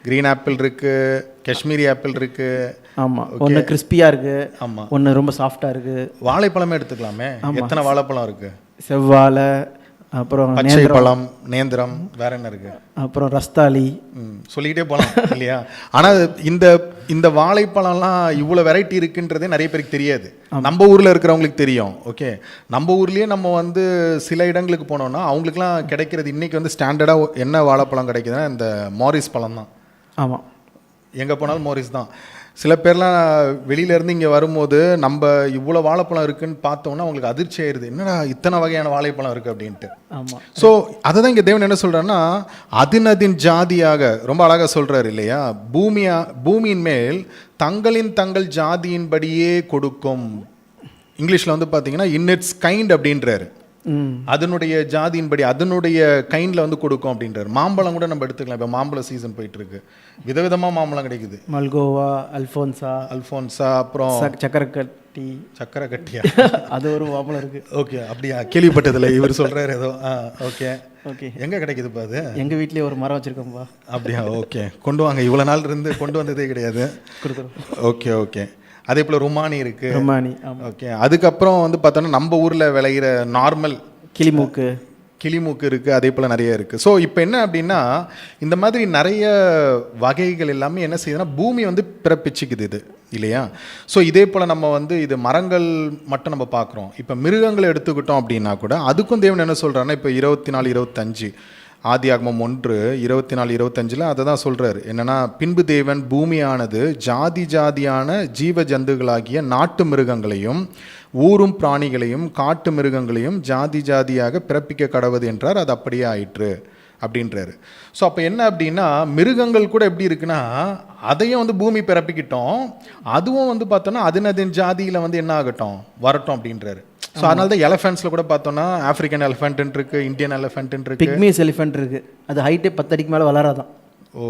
க்ரீன் ஆப்பிள் இருக்குது, காஷ்மீரி ஆப்பிள் இருக்குது. ஆமாம், ஒன்று கிறிஸ்பியாக இருக்குது, ஆமாம், ஒன்று ரொம்ப சாஃப்டாக இருக்குது. வாழைப்பழமே எடுத்துக்கலாமே, எத்தனை வாழைப்பழம் இருக்குது? செவ்வாழை, அப்புறம் பச்சை பழம், நேந்திரம், வேற என்ன இருக்கு, அப்புறம் ரஸ்தாளி, சொல்லிக்கிட்டே போகலாம் இல்லையா? ஆனால் இந்த வாழைப்பழம்லாம் இவ்வளோ வெரைட்டி இருக்குன்றதே நிறைய பேருக்கு தெரியாது. நம்ம ஊரில் இருக்கிறவங்களுக்கு தெரியும். ஓகே, நம்ம ஊர்லேயே நம்ம வந்து சில இடங்களுக்கு போனோம்னா அவங்களுக்குலாம் கிடைக்கிறது இன்றைக்கி வந்து ஸ்டாண்டர்டாக என்ன வாழைப்பழம் கிடைக்குதுன்னா இந்த மாரிஸ் பழம் தான். ஆமாம், எங்கே போனாலும் மாரிஸ் தான். சில பேர்லாம் வெளியிலேருந்து இங்கே வரும்போது நம்ம இவ்வளோ வாழைப்பழம் இருக்குதுன்னு பார்த்தோன்னா அவங்களுக்கு அதிர்ச்சி ஆயிடுது, என்னடா இத்தனை வகையான வாழைப்பழம் இருக்குது அப்படின்ட்டு. ஆமாம். ஸோ அதை தான் இங்கே தேவன் என்ன சொல்கிறாருன்னா அதினதின் ஜாதியாக ரொம்ப அழகாக சொல்கிறாரு இல்லையா? பூமியின் மேல் தங்கள் ஜாதியின்படியே கொடுக்கும். இங்கிலீஷில் வந்து பார்த்தீங்கன்னா இன் இட்ஸ் கைண்ட் அப்படின்றாரு. அதனுடைய ஜாதியின்படி அதனுடைய கைண்டில் வந்து கொடுக்கும் அப்படின்றாரு. மாம்பழம் கூட நம்ம எடுத்துக்கலாம். இப்போ மாம்பழ சீசன் போயிட்டு இருக்கு, விதவிதமாக மாம்பழம் கிடைக்குது. மல்கோவா, அல்ஃபோன்சா, அப்புறம் சக்கரை கட்டியா அது ஒரு மாம்பழம் இருக்கு. ஓகே, அப்படியா? கேள்விப்பட்டதில்லை, இவர் சொல்றாரு ஏதோ. Okay okay. எங்கே கிடைக்குதுப்பா அது? எங்கள் வீட்லேயே ஒரு மரம் வச்சுருக்கோம்ப்பா. அப்படியா? ஓகே, கொண்டு வாங்க. இவ்வளோ நாள் இருந்து கொண்டு வந்ததே கிடையாது. கொடுக்குறோம். Okay okay. அதே போல் ருமானி இருக்குது. ருமானி, ஓகே. அதுக்கப்புறம் வந்து பார்த்தோன்னா நம்ம ஊரில் விளையிற நார்மல் கிளிமூக்கு இருக்குது. அதே போல் நிறைய இருக்குது. ஸோ இப்போ என்ன அப்படின்னா, இந்த மாதிரி நிறைய வகைகள் எல்லாமே என்ன செய்யுதுன்னா பூமி வந்து பிறப்பிச்சுக்குது இது இல்லையா? ஸோ இதே போல் நம்ம வந்து இது மரங்கள் மட்டும் நம்ம பார்க்குறோம். இப்போ மிருகங்களை எடுத்துக்கிட்டோம் அப்படின்னா கூட அதுக்கும் தேவன் என்ன சொல்கிறாருன்னா, இப்போ 24:25 ஆதியாகமம் 1:24-25 அதை தான் சொல்கிறார். என்னென்னா, பின்பு தேவன் பூமியானது ஜாதி ஜாதியான ஜீவ ஜந்துகளாகிய நாட்டு மிருகங்களையும் ஊரும் பிராணிகளையும் காட்டு மிருகங்களையும் ஜாதி ஜாதியாக பிறப்பிக்க கடவுது என்றார். அது அப்படியே ஆயிற்று அப்படின்றாரு. ஸோ அப்போ என்ன அப்படின்னா, மிருகங்கள் கூட எப்படி இருக்குன்னா, அதையும் வந்து பூமி பிறப்பிக்கிட்டோம், அதுவும் வந்து பார்த்தோன்னா அதன் ஜாதியில் வந்து என்ன ஆகட்டும் வரட்டும் அப்படின்றாரு. ஸோ அதனால தான் எலிஃபென்ட்ஸில் கூட பார்த்தோன்னா ஆஃப்ரிக்கன் எலிஃபென்ட் இருக்குது, இந்தியன் எலிஃபென்ட் இருக்குது, பிக்மியஸ் எலிஃபென்ட் இருக்குது. அது ஹைட்டே 10 அடிக்கு மேலே வளராதான். ஓ,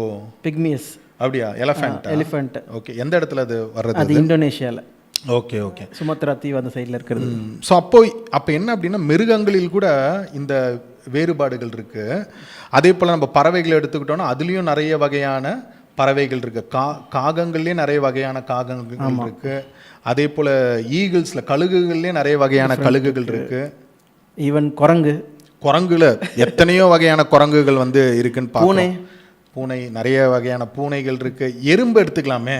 பிக்மியஸ். அப்படியா? எலிஃபென்ட். ஓகே. எந்த இடத்துல அது வர்றது? அது இந்தோனேஷியாவில். Okay okay. சுமத்ரா தீவு அந்த சைடில் இருக்கிறது. ஸோ அப்போ என்ன அப்படின்னா, மிருகங்களில் கூட இந்த வேறுபாடுகள் இருக்குது. அதே போல் நம்ம பறவைகளை எடுத்துக்கிட்டோன்னா அதுலேயும் நிறைய வகையான பறவைகள் இருக்குது. காகங்கள்லேயே நிறைய வகையான காகங்கள் இருக்குது. அதே போல் ஈகிள்ஸில் கழுகுகள்லேயே நிறைய வகையான கழுகுகள் இருக்குது. ஈவன் குரங்குல எத்தனையோ வகையான குரங்குகள் வந்து இருக்குன்னு பார்க்கணும். பூனை, நிறைய வகையான பூனைகள் இருக்குது. எறும்பு எடுத்துக்கலாமே,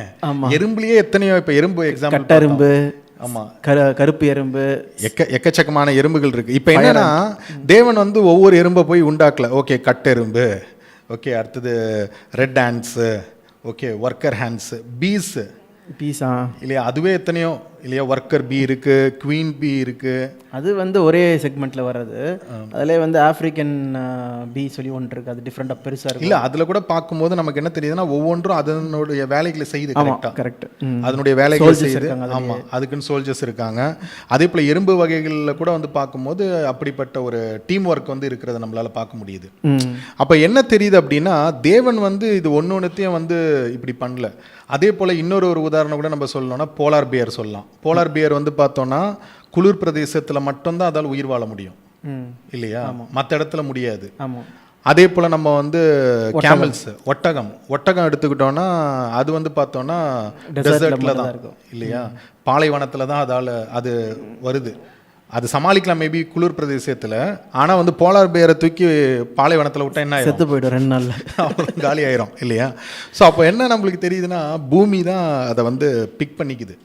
எறும்புலேயே எத்தனையோ. இப்போ எறும்பு எக்ஸாம்பிள், கட்டெறும்பு, ஆமாம், கருப்பு எறும்பு, எக்கச்சக்கமான எறும்புகள் இருக்குது. இப்போ என்னன்னா, தேவன் வந்து ஒவ்வொரு எறும்பை போய் உண்டாக்கல. ஓகே, கட்டெறும்பு, ஓகே, அடுத்தது red hands, okay, worker hands, பீஸா இல்லையா, அதுவே எத்தனையோ இல்லையா. ஒர்க்கர் பீ இருக்குது, குவீன் பீ இருக்குது. அது வந்து ஒரே செக்மெண்ட்டில் வர்றது. அதில் வந்து ஆஃப்ரிக்கன் பீ சொல்லி ஒன்று இருக்குது. அது டிஃப்ரெண்ட்டாக பெருசாக இருக்குது. இல்லை, அதில் கூட பார்க்கும்போது நமக்கு என்ன தெரியுதுன்னா, ஒவ்வொன்றும் அதனுடைய வேலைகளை செய்யுது. கரெக்ட், அதனுடைய வேலைகளை செய்யுது. ஆமாம், அதுக்குன்னு சோல்ஜர்ஸ் இருக்காங்க. அதே போல் எறும்பு வகைகளில் கூட வந்து பார்க்கும்போது அப்படிப்பட்ட ஒரு டீம் ஒர்க் வந்து இருக்கிறத நம்மளால் பார்க்க முடியுது. அப்போ என்ன தெரியுது அப்படின்னா, தேவன் வந்து இது ஒன்னொன்னுத்தையும் வந்து இப்படி பண்ணல. அதே போல் இன்னொரு உதாரணம் கூட நம்ம சொல்லணும்னா, போலார் பியர் சொல்லலாம். போலார் பியர் வந்து பார்த்தோன்னா குளிர் பிரதேசத்தில் மட்டும்தான் அதால் உயிர் வாழ முடியும் இல்லையா, மற்ற இடத்துல முடியாது. அதே போல் நம்ம வந்து கேமல்ஸ், ஒட்டகம் எடுத்துக்கிட்டோன்னா அது வந்து பார்த்தோன்னா டெசர்ட்டில் தான் இருக்கும் இல்லையா, பாலைவனத்தில் தான் அதால் அது வருது. அது சமாளிக்கலாம் மேபி குளிர் பிரதேசத்தில். ஆனால் வந்து போலார் பேரை தூக்கி பாலைவனத்தில் விட்டால் என்ன செத்து போய்டும், 2 நாளில் அப்புறம் காலி ஆயிரும் இல்லையா. ஸோ அப்போ என்ன நம்மளுக்கு தெரியுதுன்னா, பூமி தான் அதை வந்து பிக் பண்ணிக்குது.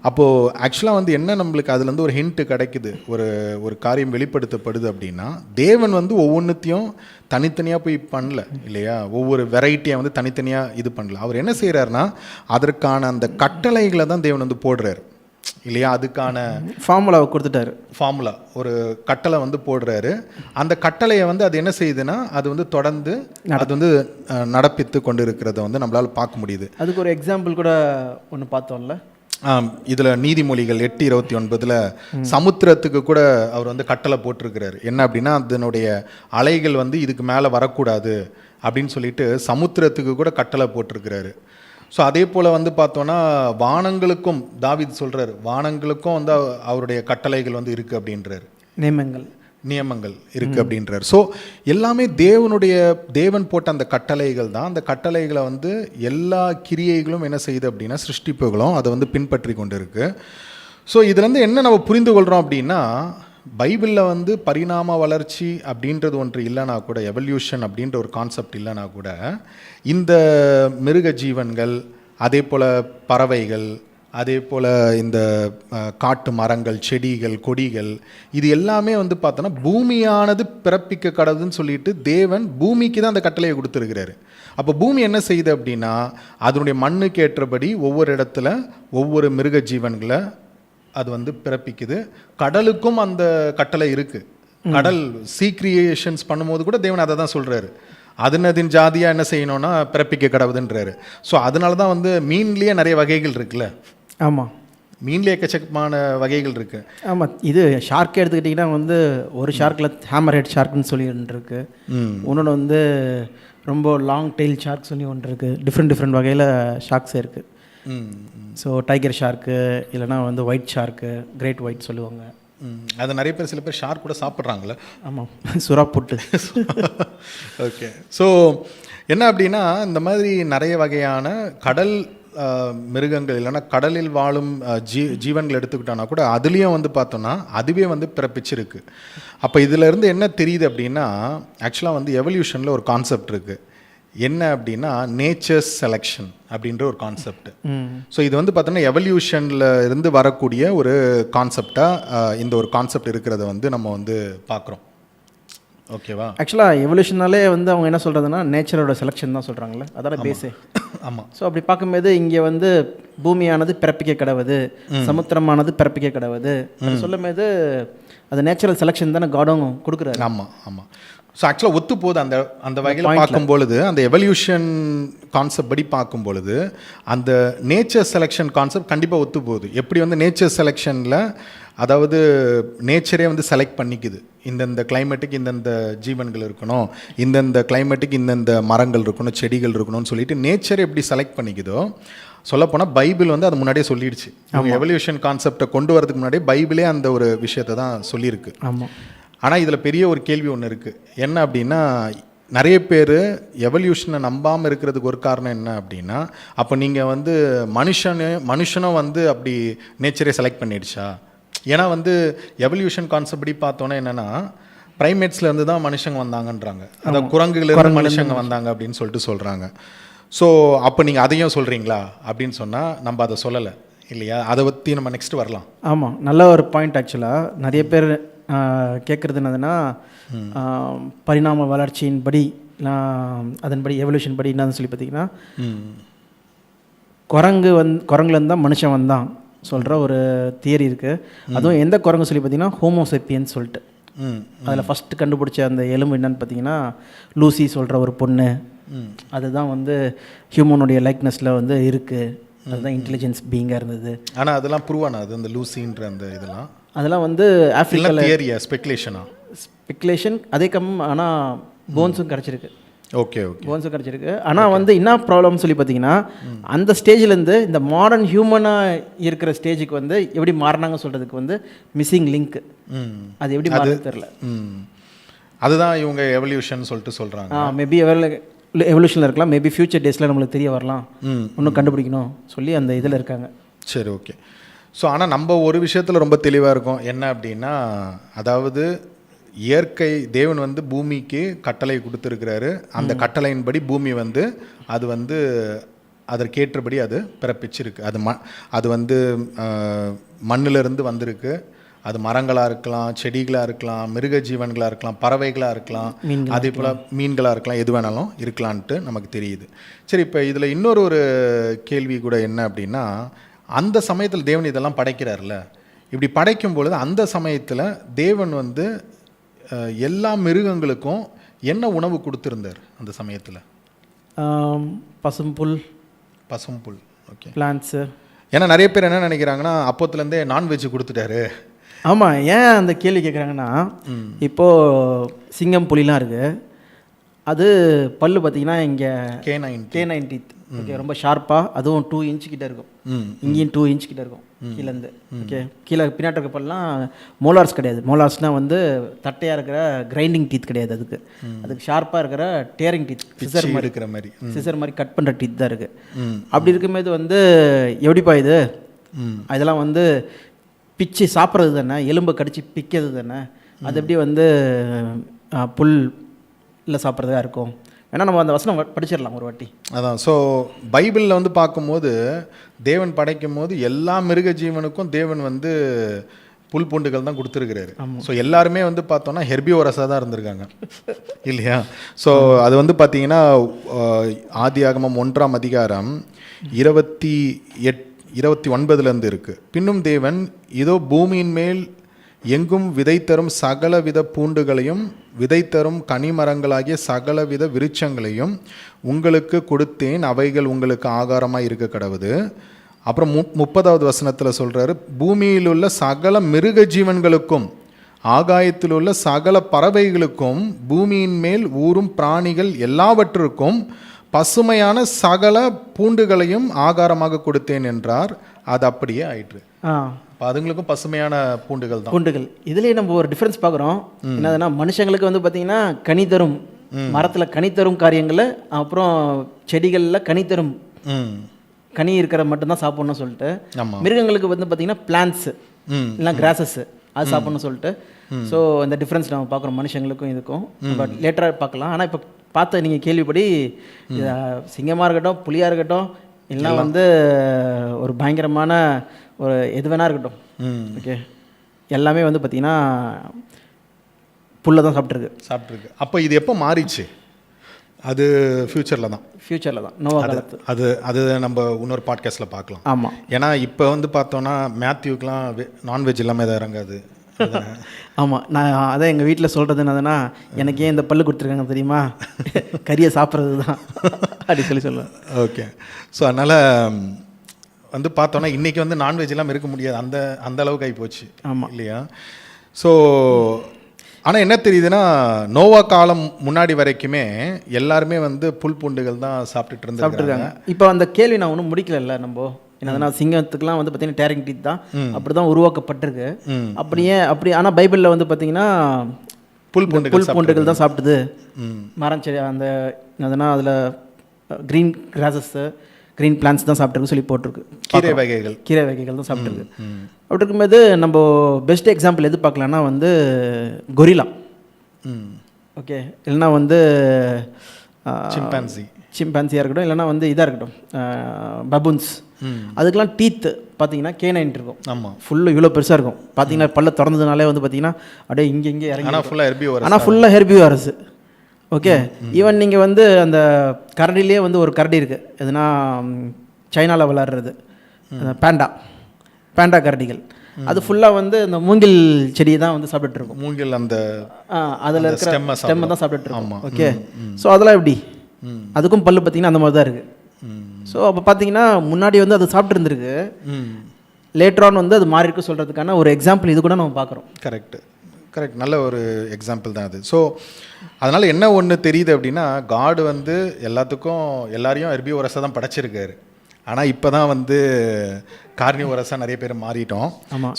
அப்போது ஆக்சுவலாக வந்து என்ன நம்மளுக்கு அதுலேருந்து ஒரு ஹிண்ட்டு கிடைக்குது, ஒரு காரியம் வெளிப்படுத்தப்படுது அப்படின்னா, தேவன் வந்து ஒவ்வொன்றுத்தையும் தனித்தனியாக போய் பண்ணல இல்லையா, ஒவ்வொரு வெரைட்டியாக வந்து தனித்தனியாக இது பண்ணல. அவர் என்ன செய்கிறாருன்னா, அதற்கான அந்த கட்டளைகளை தான் தேவன் வந்து போடுறாரு இல்லையா. அதுக்கான ஃபார்முலாவை கொடுத்துட்டாரு. ஒரு கட்டளை வந்து போடுறாரு. அந்த கட்டளையை வந்து அது என்ன செய்யுதுன்னா, அது வந்து தொடர்ந்து அது வந்து நடப்பித்து கொண்டு இருக்கிறத வந்து நம்மளால் பார்க்க முடியுது. அதுக்கு ஒரு எக்ஸாம்பிள் கூட ஒன்று பார்த்தோம்ல, இதில் நீதிமொழிகள் 8:29 சமுத்திரத்துக்கு கூட அவர் வந்து கட்டளை போட்டிருக்கிறாரு. என்ன அப்படின்னா, அதனுடைய அலைகள் வந்து இதுக்கு மேலே வரக்கூடாது அப்படின்னு சொல்லிட்டு சமுத்திரத்துக்கு கூட கட்டளை போட்டிருக்கிறாரு. ஸோ அதே போல் வந்து பார்த்தோன்னா, வானங்களுக்கும் தாவீது சொல்கிறார், வானங்களுக்கும் வந்து அவருடைய கட்டளைகள் வந்து இருக்குது அப்படின்றார், நியமங்கள் இருக்குது அப்படின்றார். ஸோ எல்லாமே தேவன் போட்ட அந்த கட்டளைகள் தான். அந்த கட்டளைகளை வந்து எல்லா கிரியைகளும் என்ன செய்யுது அப்படின்னா, சிருஷ்டிப்புகளும் அதை வந்து பின்பற்றி கொண்டு இருக்குது. ஸோ இதுலேருந்து என்ன நம்ம புரிந்து கொள்கிறோம் அப்படின்னா, பைபிளில் வந்து பரிணாம வளர்ச்சி அப்படின்றது ஒன்று இல்லைனா கூட, எவல்யூஷன் அப்படின்ற ஒரு கான்செப்ட் இல்லைனா கூட, இந்த மிருக ஜீவன்கள், அதே போல் பறவைகள், அதே போல் இந்த காட்டு மரங்கள், செடிகள், கொடிகள், இது எல்லாமே வந்து பார்த்தோன்னா பூமியானது பிறப்பிக்க கடவுதுன்னு சொல்லிட்டு தேவன் பூமிக்கு தான் அந்த கட்டளையை கொடுத்துருக்கிறாரு. அப்போ பூமி என்ன செய்யுது அப்படின்னா, அதனுடைய மண்ணுக்கு ஏற்றபடி ஒவ்வொரு இடத்துல ஒவ்வொரு மிருக ஜீவன்களை அது வந்து பிறப்பிக்குது. கடலுக்கும் அந்த கட்டளை இருக்குது. கடல் சீக்ரியேஷன்ஸ் பண்ணும்போது கூட தேவன் அதை தான் சொல்கிறாரு, அதன் ஜாதியாக என்ன செய்யணும்னா பிறப்பிக்க கடவுதுன்றாரு. ஸோ அதனால தான் வந்து மீன்லேயே நிறைய வகைகள் இருக்குல்ல. ஆமாம், மீன்ல எக்கச்சக்கமான வகைகள் இருக்குது. ஆமாம், இது ஷார்க்கே எடுத்துக்கிட்டிங்கன்னா வந்து ஒரு ஷார்க்கில் ஹேமர் ஹெட் ஷார்க்குன்னு சொல்லி ஒன்று இருக்குது. இன்னொன்று வந்து ரொம்ப லாங் டெயில் ஷார்க் சொல்லி ஒன்று இருக்குது. டிஃப்ரெண்ட் வகையில் ஷார்க்ஸே இருக்குது. ஸோ டைகர் ஷார்க்கு, இல்லைனா வந்து ஒயிட் ஷார்க்கு, கிரேட் ஒயிட் சொல்லுவாங்க. அது நிறைய பேர், சில பேர் ஷார்க் கூட சாப்பிட்றாங்களே. ஆமாம், சுறா புட்டு. ஓகே. ஸோ என்ன அப்படின்னா, இந்த மாதிரி நிறைய வகையான கடல் மிருகங்கள் இல்லைன்னா கடலில் வாழும் ஜீவன்கள் எடுத்துக்கிட்டோன்னா கூட அதுலேயும் வந்து பார்த்தோன்னா அதுவே வந்து பிறப்பிச்சிருக்கு. அப்போ இதிலேருந்து என்ன தெரியுது அப்படின்னா, ஆக்சுவலாக வந்து எவல்யூஷனில் ஒரு கான்செப்ட் இருக்குது. என்ன அப்படின்னா நேச்சர்ஸ் செலெக்ஷன் அப்படின்ற ஒரு கான்செப்ட். ஸோ இது வந்து பார்த்தோன்னா எவல்யூஷனில் இருந்து வரக்கூடிய ஒரு கான்செப்டாக இந்த ஒரு கான்செப்ட் இருக்கிறத வந்து நம்ம வந்து பார்க்குறோம். ஓகேவா? ஆக்சுவலாக எவல்யூஷனாலே வந்து அவங்க என்ன சொல்கிறதுனா நேச்சரோட செலெக்ஷன் தான் சொல்கிறாங்களே, அதான பேஸே. ஆமாம். ஸோ அப்படி பார்க்கும்போது இங்கே வந்து பூமியானது பிறப்பிக்க கிடவுது, சமுத்திரமானது பிறப்பிக்க கிடவுது சொல்லும்போது அது நேச்சுரல் செலெக்ஷன் தானே காடும் கொடுக்குறாரு. ஆமாம் ஆமாம். ஸோ ஆக்சுவலாக ஒத்து போகுது அந்த வகையில் பார்க்கும் பொழுது, அந்த எவல்யூஷன் கான்செப்ட் படி பார்க்கும் பொழுது அந்த நேச்சர் செலெக்ஷன் கான்செப்ட் கண்டிப்பாக ஒத்து போகுது. எப்படி வந்து நேச்சர் செலெக்ஷனில் அதாவது நேச்சரே வந்து செலக்ட் பண்ணிக்குது, இந்தந்த கிளைமேட்டுக்கு இந்தந்த ஜீவன்கள் இருக்கணும், இந்தந்த கிளைமேட்டுக்கு இந்தந்த மரங்கள் இருக்கணும், செடிகள் இருக்கணும்னு சொல்லிட்டு நேச்சரே எப்படி செலக்ட் பண்ணிக்குதோ, சொல்லப்போனால் பைபிள் வந்து அது முன்னாடியே சொல்லிடுச்சு. அவங்க எவல்யூஷன் கான்செப்டை கொண்டு வரதுக்கு முன்னாடியே பைபிளே அந்த ஒரு விஷயத்தை தான் சொல்லியிருக்கு. ஆமாம். ஆனால் இதில் பெரிய ஒரு கேள்வி ஒன்று இருக்குது. என்ன அப்படின்னா, நிறைய பேர் எவல்யூஷனை நம்பாமல் இருக்கிறதுக்கு ஒரு காரணம் என்ன அப்படின்னா, அப்போ நீங்கள் வந்து மனுஷனும் வந்து அப்படி நேச்சரே செலக்ட் பண்ணிடுச்சா? ஏன்னா வந்து எவல்யூஷன் கான்செப்ட் படி பார்த்தோன்னா என்னென்னா, ப்ரைமேட்ஸ்லேருந்து தான் மனுஷங்க வந்தாங்கன்றாங்க, அதாவது குரங்குலேருந்து மனுஷங்க வந்தாங்க அப்படின்னு சொல்லிட்டு சொல்கிறாங்க. ஸோ அப்போ நீங்கள் அதையும் சொல்கிறீங்களா அப்படின்னு சொன்னால் நம்ம அதை சொல்லலை இல்லையா? அதை பற்றி நம்ம நெக்ஸ்ட் வரலாம். ஆமாம், நல்ல ஒரு பாயிண்ட். ஆக்சுவலாக நிறைய பேர் கேட்குறது என்னதுன்னா, பரிணாம வளர்ச்சியின்படி அதன்படி எவல்யூஷன் படி என்னன்னு சொல்லி பார்த்தீங்கன்னா, குரங்குலேருந்து தான் மனுஷன் வந்தான் சொல்கிற ஒரு தியரி இருக்குது. அதுவும் எந்த குரங்கு சொல்லி பார்த்தீங்கன்னா ஹோமோசெப்பியன்ஸ் சொல்லிட்டு, அதில் ஃபஸ்ட்டு கண்டுபிடிச்ச அந்த எலும்பு என்னன்னு பார்த்தீங்கன்னா லூசி சொல்கிற ஒரு பொண்ணு. அதுதான் வந்து ஹியூமனுடைய லைக்னஸில் வந்து இருக்குது. அதுதான் இன்டெலிஜென்ஸ் பீயிங்காக இருந்தது. ஆனால் அதெல்லாம் ப்ரூவ் ஆனாது, அந்த லூசின்ற அந்த இதெல்லாம் அதெல்லாம் வந்து ஆஃப்ரிக்காவில் தியரியா, ஸ்பெக்குலேஷன் அதே ஆனால் போன்ஸும் கிடச்சிருக்கு. ஓகே ஓகே, போன்ஸும் கிடச்சிருக்கு. ஆனால் வந்து என்ன ப்ராப்ளம் சொல்லி பார்த்தீங்கன்னா, அந்த ஸ்டேஜ்லேருந்து இந்த மாடர்ன் ஹியூமனாக இருக்கிற ஸ்டேஜுக்கு வந்து எப்படி மாறினாங்க சொல்கிறதுக்கு வந்து மிஸ்ஸிங் லிங்க். அது எப்படி மாறுது தெரில. அதுதான் இவங்க எவல்யூஷன் சொல்லிட்டு சொல்கிறாங்க. மேபி எவல்யூஷனில் இருக்கலாம், மேபி ஃபியூச்சர் டேஸில் நம்மளுக்கு தெரிய வரலாம், இன்னும் கண்டுபிடிக்கணும் சொல்லி அந்த இதில் இருக்காங்க. சரி, ஓகே. ஸோ ஆனால் நம்ம ஒரு விஷயத்தில் ரொம்ப தெளிவாக இருக்கோம். என்ன அப்படின்னா, அதாவது இயற்கை தேவன் வந்து பூமிக்கு கட்டளை கொடுத்துருக்கிறாரு. அந்த கட்டளையின்படி பூமி வந்து அது வந்து அதற்கேற்றபடி அது பிறப்பிச்சிருக்கு. அது வந்து மண்ணிலிருந்து வந்திருக்கு. அது மரங்களாக இருக்கலாம், செடிகளாக இருக்கலாம், மிருக ஜீவன்களாக இருக்கலாம், பறவைகளாக இருக்கலாம், அதே போல் மீன்களாக இருக்கலாம், எது வேணாலும் இருக்கலான்ட்டு நமக்கு தெரியுது. சரி, இப்போ இதில் இன்னொரு கேள்வி கூட என்ன அப்படின்னா, அந்த சமயத்தில் தேவன் இதெல்லாம் படைக்கிறார்ல, இப்படி படைக்கும் பொழுது அந்த சமயத்தில் தேவன் வந்து எல்லா மிருகங்களுக்கும் என்ன உணவு கொடுத்துருந்தார் அந்த சமயத்தில்? பசும்புல். Okay, plants. ஏன்னா நிறைய பேர் என்ன நினைக்கிறாங்கன்னா, அப்போத்துலேருந்தே நான்வெஜ் கொடுத்துட்டாரு. ஆமாம், ஏன் அந்த கேள்வி கேட்குறாங்கன்னா, இப்போது சிங்கம் புலிலாம் இருக்குது. அது பல்லு பார்த்தீங்கன்னா இங்கே K9 டீத். ஓகே, ரொம்ப ஷார்ப்பாக, அதுவும் 2 இன்ச் கிட்ட இருக்கும். இங்கேயும் 2 இன்ச் கிட்ட இருக்கும் கீழேருந்து. ஓகே, கீழே பின்னாடி இருக்க பல்லாம் மோலார்ஸ் கிடையாது. மோலார்ஸ்னால் வந்து தட்டையாக இருக்கிற கிரைண்டிங் டீத் கிடையாது. அதுக்கு ஷார்ப்பாக இருக்கிற டேரிங் டீத், சிசர் மாதிரி இருக்கிற மாதிரி, சிசர் மாதிரி கட் பண்ணுற டீத் தான் இருக்குது. அப்படி இருக்கும்போது வந்து எப்படிப்பா இது, இதெல்லாம் வந்து பிச்சு சாப்பிட்றது தானே, எலும்பை கடிச்சு பிக்கிறது தானே, அது எப்படி வந்து புல் இல்லை சாப்பிட்றதா இருக்கும்? ஏன்னா நம்ம அந்த வசனம் படிச்சிடலாம் ஒரு வாட்டி. அதான். ஸோ பைபிளில் வந்து பார்க்கும்போது தேவன் படைக்கும் போது எல்லா மிருக ஜீவனுக்கும் தேவன் வந்து புல் பூண்டுகள் தான் கொடுத்துருக்கிறாரு. ஸோ எல்லாருமே வந்து பார்த்தோன்னா ஹெர்பியோரஸாக தான் இருந்திருக்காங்க இல்லையா? ஸோ அது வந்து பார்த்தீங்கன்னா ஆதியாகமம் 1ஆம் அதிகாரம் 29 இருக்குது. பின்னும் தேவன் இதோ பூமியின் மேல் எங்கும் விதை தரும் சகலவித பூண்டுகளையும் விதை தரும் கனிமரங்களாகிய சகலவித விருட்சங்களையும் உங்களுக்கு கொடுத்தேன், அவைகள் உங்களுக்கு ஆகாரமாக இருக்க கடவுது. அப்புறம் 30வது வசனத்தில் சொல்கிறாரு, பூமியில் உள்ள சகல மிருக ஜீவன்களுக்கும் ஆகாயத்தில் உள்ள சகல பறவைகளுக்கும் பூமியின் மேல் ஊறும் பிராணிகள் எல்லாவற்றிற்கும் பசுமையான சகல பூண்டுகளையும் ஆகாரமாக கொடுத்தேன் என்றார். அது அப்படியே ஆயிற்று. இப்போ அதுங்களுக்கும் பசுமையான பூண்டுகள். இதுலேயே நம்ம ஒரு டிஃப்ரென்ஸ் பார்க்குறோம். என்னதுன்னா, மனுஷங்களுக்கு வந்து பார்த்தீங்கன்னா கனி தரும், மரத்தில் கனி தரும் காரியங்களில், அப்புறம் செடிகளில் கனி தரும் கனி இருக்கிற மட்டும்தான் சாப்பிட்ணும்னு சொல்லிட்டு, மிருகங்களுக்கு வந்து பார்த்தீங்கன்னா பிளான்ட்ஸு இல்லைனா கிராசஸ் அது சாப்பிட்ணும்னு சொல்லிட்டு. ஸோ இந்த டிஃப்ரென்ஸ் நம்ம பார்க்குறோம் மனுஷங்களுக்கும் இதுக்கும். பட் லேட்டராக பார்க்கலாம். ஆனால் இப்போ பார்த்த நீங்கள் கேள்விப்படி சிங்கமாக இருக்கட்டும், புலியாக இருக்கட்டும், எல்லாம் வந்து ஒரு பயங்கரமான ஒரு எது வேணா இருக்கட்டும், ஓகே, எல்லாமே வந்து பார்த்திங்கன்னா புல்லை தான் சாப்பிட்ருக்கு. அப்போ இது எப்போ மாறிச்சு? அது ஃப்யூச்சரில் தான் நோவா காலத்து. அது நம்ம இன்னொரு பாட்காஸ்ட்டில் பார்க்கலாம். ஆமாம். ஏன்னா இப்போ வந்து பார்த்தோன்னா மேத்யூக்கெலாம் நான்வெஜ் இல்லாமல் எதாவது இறங்காது. ஆமாம், நான் அதான் எங்கள் வீட்டில் சொல்கிறது என்னதுன்னா, எனக்கு ஏன் இந்த பல்லு கொடுத்துருக்காங்க தெரியுமா, கறியை சாப்பிட்றது தான் அப்படி சொல்லுவேன். ஓகே. ஸோ அதனால் வந்து பார்த்தோன்னா இன்றைக்கி வந்து நான்வெஜ் இல்லாமல் இருக்க முடியாது, அந்த அளவுக்கு ஆகி போச்சு. ஆமாம் இல்லையா? ஸோ ஆனால் என்ன தெரியுதுன்னா, நோவா காலம் முன்னாடி வரைக்குமே எல்லாருமே வந்து புல் பூண்டுகள் தான் சாப்பிட்டுருக்காங்க. இப்போ அந்த கேள்வி நான் ஒன்றும் முடிக்கல. நம்ம என்னதுன்னா, சிங்கத்துக்குலாம் வந்து பார்த்தீங்கன்னா டேரிங் டீத் தான், அப்படி தான் உருவாக்கப்பட்டிருக்கு. அப்படி ஆனால் பைபிளில் வந்து பார்த்தீங்கன்னா புல் பூண்டுகள் தான் சாப்பிட்டுது. மரம் செடி அந்த என்னதுன்னா அதில் க்ரீன் கிராசஸ்ஸு, க்ரீன் பிளான்ஸ் தான் சாப்பிட்ருக்கு சொல்லி போட்டிருக்கு. கீரை வகைகள் தான் சாப்பிட்ருக்கு. அப்படி இருக்கும்போது நம்ம பெஸ்ட் எக்ஸாம்பிள் எது பார்க்கலான்னா வந்து கொரிலா, ஓகே, இல்லைன்னா வந்து சிம்பான்சியாக இருக்கட்டும், இல்லைனா வந்து இதாக இருக்கட்டும் பபுன்ஸ். அதுக்கெலாம் டீத்து பார்த்தீங்கன்னா கேனைன் இருக்கும். ஆமாம், ஃபுல்லு இவ்வளோ பெருசாக இருக்கும். பார்த்தீங்கன்னா பல்ல திறந்ததுனாலே வந்து பார்த்தீங்கன்னா அப்படியே இங்கே இறங்கி, ஆனால் ஃபுல்லாக ஹெர்பிவோரஸ். ஓகே, ஈவன் நீங்கள் வந்து அந்த கரடிலே வந்து ஒரு கரடி இருக்குது, எதுனா சைனாவில் விளாட்றது பேண்டா கரடிகள். அது ஃபுல்லாக வந்து இந்த மூங்கில் செடியை தான் வந்து சாப்பிட்டுருக்கும். மூங்கில் அந்த அதில் இருக்கிற ஸ்டெம்மை தான் சாப்பிட்டுருக்கோம். ஓகே, ஸோ அதெல்லாம் எப்படி, அதுக்கும் பல்லு பார்த்தீங்கன்னா அந்த மாதிரி தான் இருக்குது. ஸோ அப்போ பார்த்தீங்கன்னா முன்னாடி வந்து அது சாப்பிட்டு இருந்திருக்கு, லேட்டரான் வந்து அது மாறி இருக்கு சொல்கிறதுக்கான ஒரு எக்ஸாம்பிள் இது கூட நம்ம பார்க்குறோம். கரெக்ட், நல்ல ஒரு எக்ஸாம்பிள் தான் அது. ஸோ அதனால் என்ன ஒன்று தெரியுது அப்படின்னா, காடு வந்து எல்லாரையும் ஹெர்பிவோரஸாக தான் படைச்சிருக்காரு. ஆனால் இப்போ தான் வந்து கார்னிவோரஸாக நிறைய பேர் மாறிட்டோம்.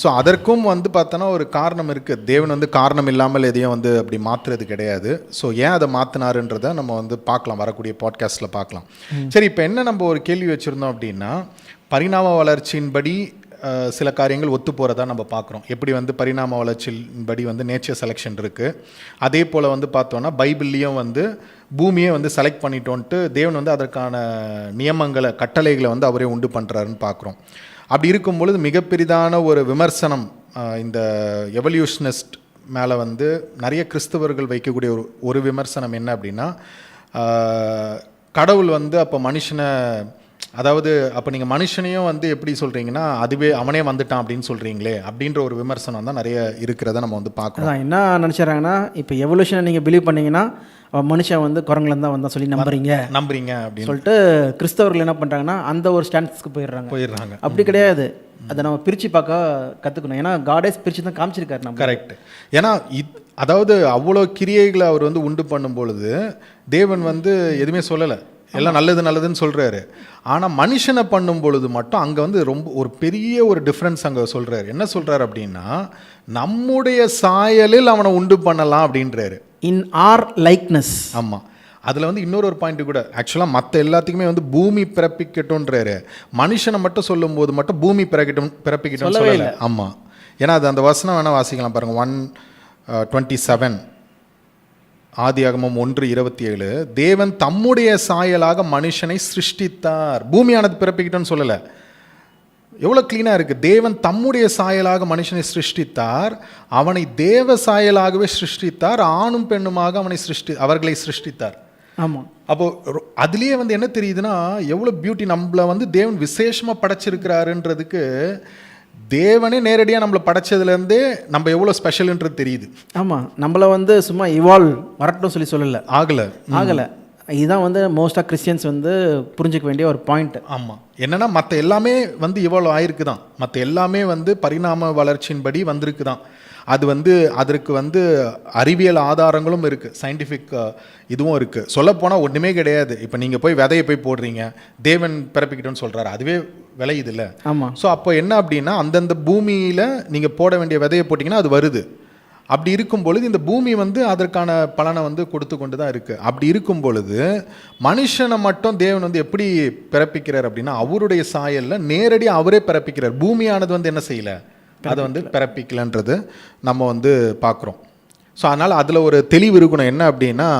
ஸோ அதற்கும் வந்து பார்த்தோன்னா ஒரு காரணம் இருக்குது. தேவன் வந்து காரணம் இல்லாமல் எதையும் வந்து அப்படி மாற்றுறது கிடையாது. ஸோ ஏன் அதை மாற்றினாருன்றதை நம்ம வந்து பார்க்கலாம், வரக்கூடிய பாட்காஸ்ட்டில் பார்க்கலாம். சரி, இப்போ என்ன நம்ம ஒரு கேள்வி வச்சுருந்தோம் அப்படின்னா, பரிணாம வளர்ச்சியின்படி சில காரியங்கள் ஒத்து போகிறதா நம்ம பார்க்குறோம். எப்படி வந்து பரிணாம வளர்ச்சியின்படி வந்து நேச்சர் செலெக்ஷன் இருக்குது, அதே போல் வந்து பார்த்தோன்னா பைபிள்லேயும் வந்து பூமியை வந்து செலக்ட் பண்ணிட்டோன்ட்டு தேவன் வந்து அதற்கான நியமங்களை கட்டளைகளை வந்து அவரே உண்டு பண்ணுறாருன்னு பார்க்குறோம். அப்படி இருக்கும் பொழுது மிகப்பெரிதான ஒரு விமர்சனம் இந்த எவல்யூஷனிஸ்ட் மேலே வந்து நிறைய கிறிஸ்தவர்கள் வைக்கக்கூடிய ஒரு விமர்சனம் என்ன அப்படின்னா, கடவுள் வந்து அப்போ மனுஷனை, அதாவது அப்போ நீங்கள் மனுஷனையும் வந்து எப்படி சொல்கிறீங்கன்னா அதுவே அவனே வந்துட்டான் அப்படின்னு சொல்கிறீங்களே அப்படின்ற ஒரு விமர்சனம் தான் நிறைய இருக்கிறத நம்ம வந்து பார்க்கலாம். என்ன நினச்சிடறாங்கன்னா, இப்போ எவல்யூஷனை நீங்கள் பிலீவ் பண்ணிங்கன்னா மனுஷன் வந்து குரங்குலேருந்து தான் வந்தால் சொல்லி நம்புறீங்க அப்படின்னு சொல்லிட்டு கிறிஸ்தவர்கள் என்ன பண்ணுறாங்கன்னா அந்த ஒரு ஸ்டாண்ட்ஸ்க்கு போயிடுறாங்க. அப்படி கிடையாது, அதை நம்ம பிரித்து பார்க்க கற்றுக்கணும். ஏன்னா காடே பிரித்து தான் காமிச்சிருக்காரு நம்ம. கரெக்ட். ஏன்னா அதாவது அவ்வளோ கிரியைகளை அவர் வந்து உண்டு பண்ணும் பொழுது தேவன் வந்து எதுவுமே சொல்லலை, எல்லாம் நல்லதுன்னு சொல்கிறாரு. ஆனால் மனுஷனை பண்ணும் பொழுது மட்டும் அங்கே வந்து ரொம்ப ஒரு பெரிய ஒரு டிஃப்ரென்ஸ் அங்கே சொல்கிறாரு. என்ன சொல்கிறாரு அப்படின்னா, நம்முடைய சாயலில் அவனை உண்டு பண்ணலாம் அப்படின்றாரு. இன் ஆர் லைக்னஸ். ஆமாம், அதில் வந்து இன்னொரு பாயிண்ட் கூட, ஆக்சுவலாக மற்ற எல்லாத்துக்குமே வந்து பூமி பிறப்பிக்கட்டும்ன்றாரு. மனுஷனை மட்டும் சொல்லும் போது மட்டும் பூமி பிறப்பிக்கட்டும் சொல்லலை. ஆமாம், ஏன்னா அது அந்த வசனம் வேணால் வாசிக்கலாம் பாருங்கள். 1:27 ஆதியாகமம் 1:27, தேவன் தம்முடைய சாயலாக மனுஷனை சிருஷ்டித்தார். பூமியானது பிறப்பிக்கிட்டோன்னு சொல்லலை. எவ்வளோ க்ளீனாக இருக்குது. தேவன் தம்முடைய சாயலாக மனுஷனை சிருஷ்டித்தார், அவனை தேவ சாயலாகவே சிருஷ்டித்தார், ஆணும் பெண்ணுமாக அவர்களை சிருஷ்டித்தார். ஆமாம், அப்போது அதுலேயே வந்து என்ன தெரியுதுன்னா எவ்வளோ பியூட்டி, நம்மளை வந்து தேவன் விசேஷமாக படைச்சிருக்கிறாருன்றதுக்கு தேவனே நேரடியாக நம்மளை படைச்சதுலேருந்தே நம்ம எவ்வளோ ஸ்பெஷல்ன்றது தெரியுது. ஆமாம், நம்மளை வந்து சும்மா இவால்வ் வரட்டும் சொல்லலை, ஆகலை. இதுதான் வந்து மோஸ்ட்டாக கிறிஸ்டியன்ஸ் வந்து புரிஞ்சிக்க வேண்டிய ஒரு பாயிண்ட். ஆமாம், என்னென்னா மற்ற எல்லாமே வந்து இவ்வளோ ஆயிருக்கு தான், மற்ற எல்லாமே வந்து பரிணாம வளர்ச்சியின்படி வந்திருக்கு தான். அது வந்து அதற்கு வந்து அறிவியல் ஆதாரங்களும் இருக்குது, சயின்டிஃபிக் இதுவும் இருக்குது. சொல்லப்போனால் ஒன்றுமே கிடையாது. இப்போ நீங்கள் போய் விதையை போய் போடுறீங்க, தேவன் பிறப்பிக்கிட்டோன்னு சொல்கிறாரு, அதுவே விளையுது இல்லை? ஆமாம். ஸோ அப்போ என்ன அப்படின்னா, அந்தந்த பூமியில் நீங்கள் போட வேண்டிய விதையை போட்டிங்கன்னா அது வருது. அப்படி இருக்கும் பொழுது இந்த பூமி வந்து அதற்கான பலனை வந்து கொடுத்து கொண்டு தான் இருக்குது. அப்படி இருக்கும் பொழுது மனுஷனை மட்டும் தேவன் வந்து எப்படி பிறப்பிக்கிறார் அப்படின்னா, அவருடைய சாயலில் நேரடியாக அவரே பிறப்பிக்கிறார். பூமியானது வந்து என்ன செய்யலை, அதை வந்து பிறப்பிக்கலன்றது நம்ம வந்து பார்க்குறோம். ஸோ அதனால் அதில் ஒரு தெளிவு இருக்கணும். என்ன அப்படின்னா,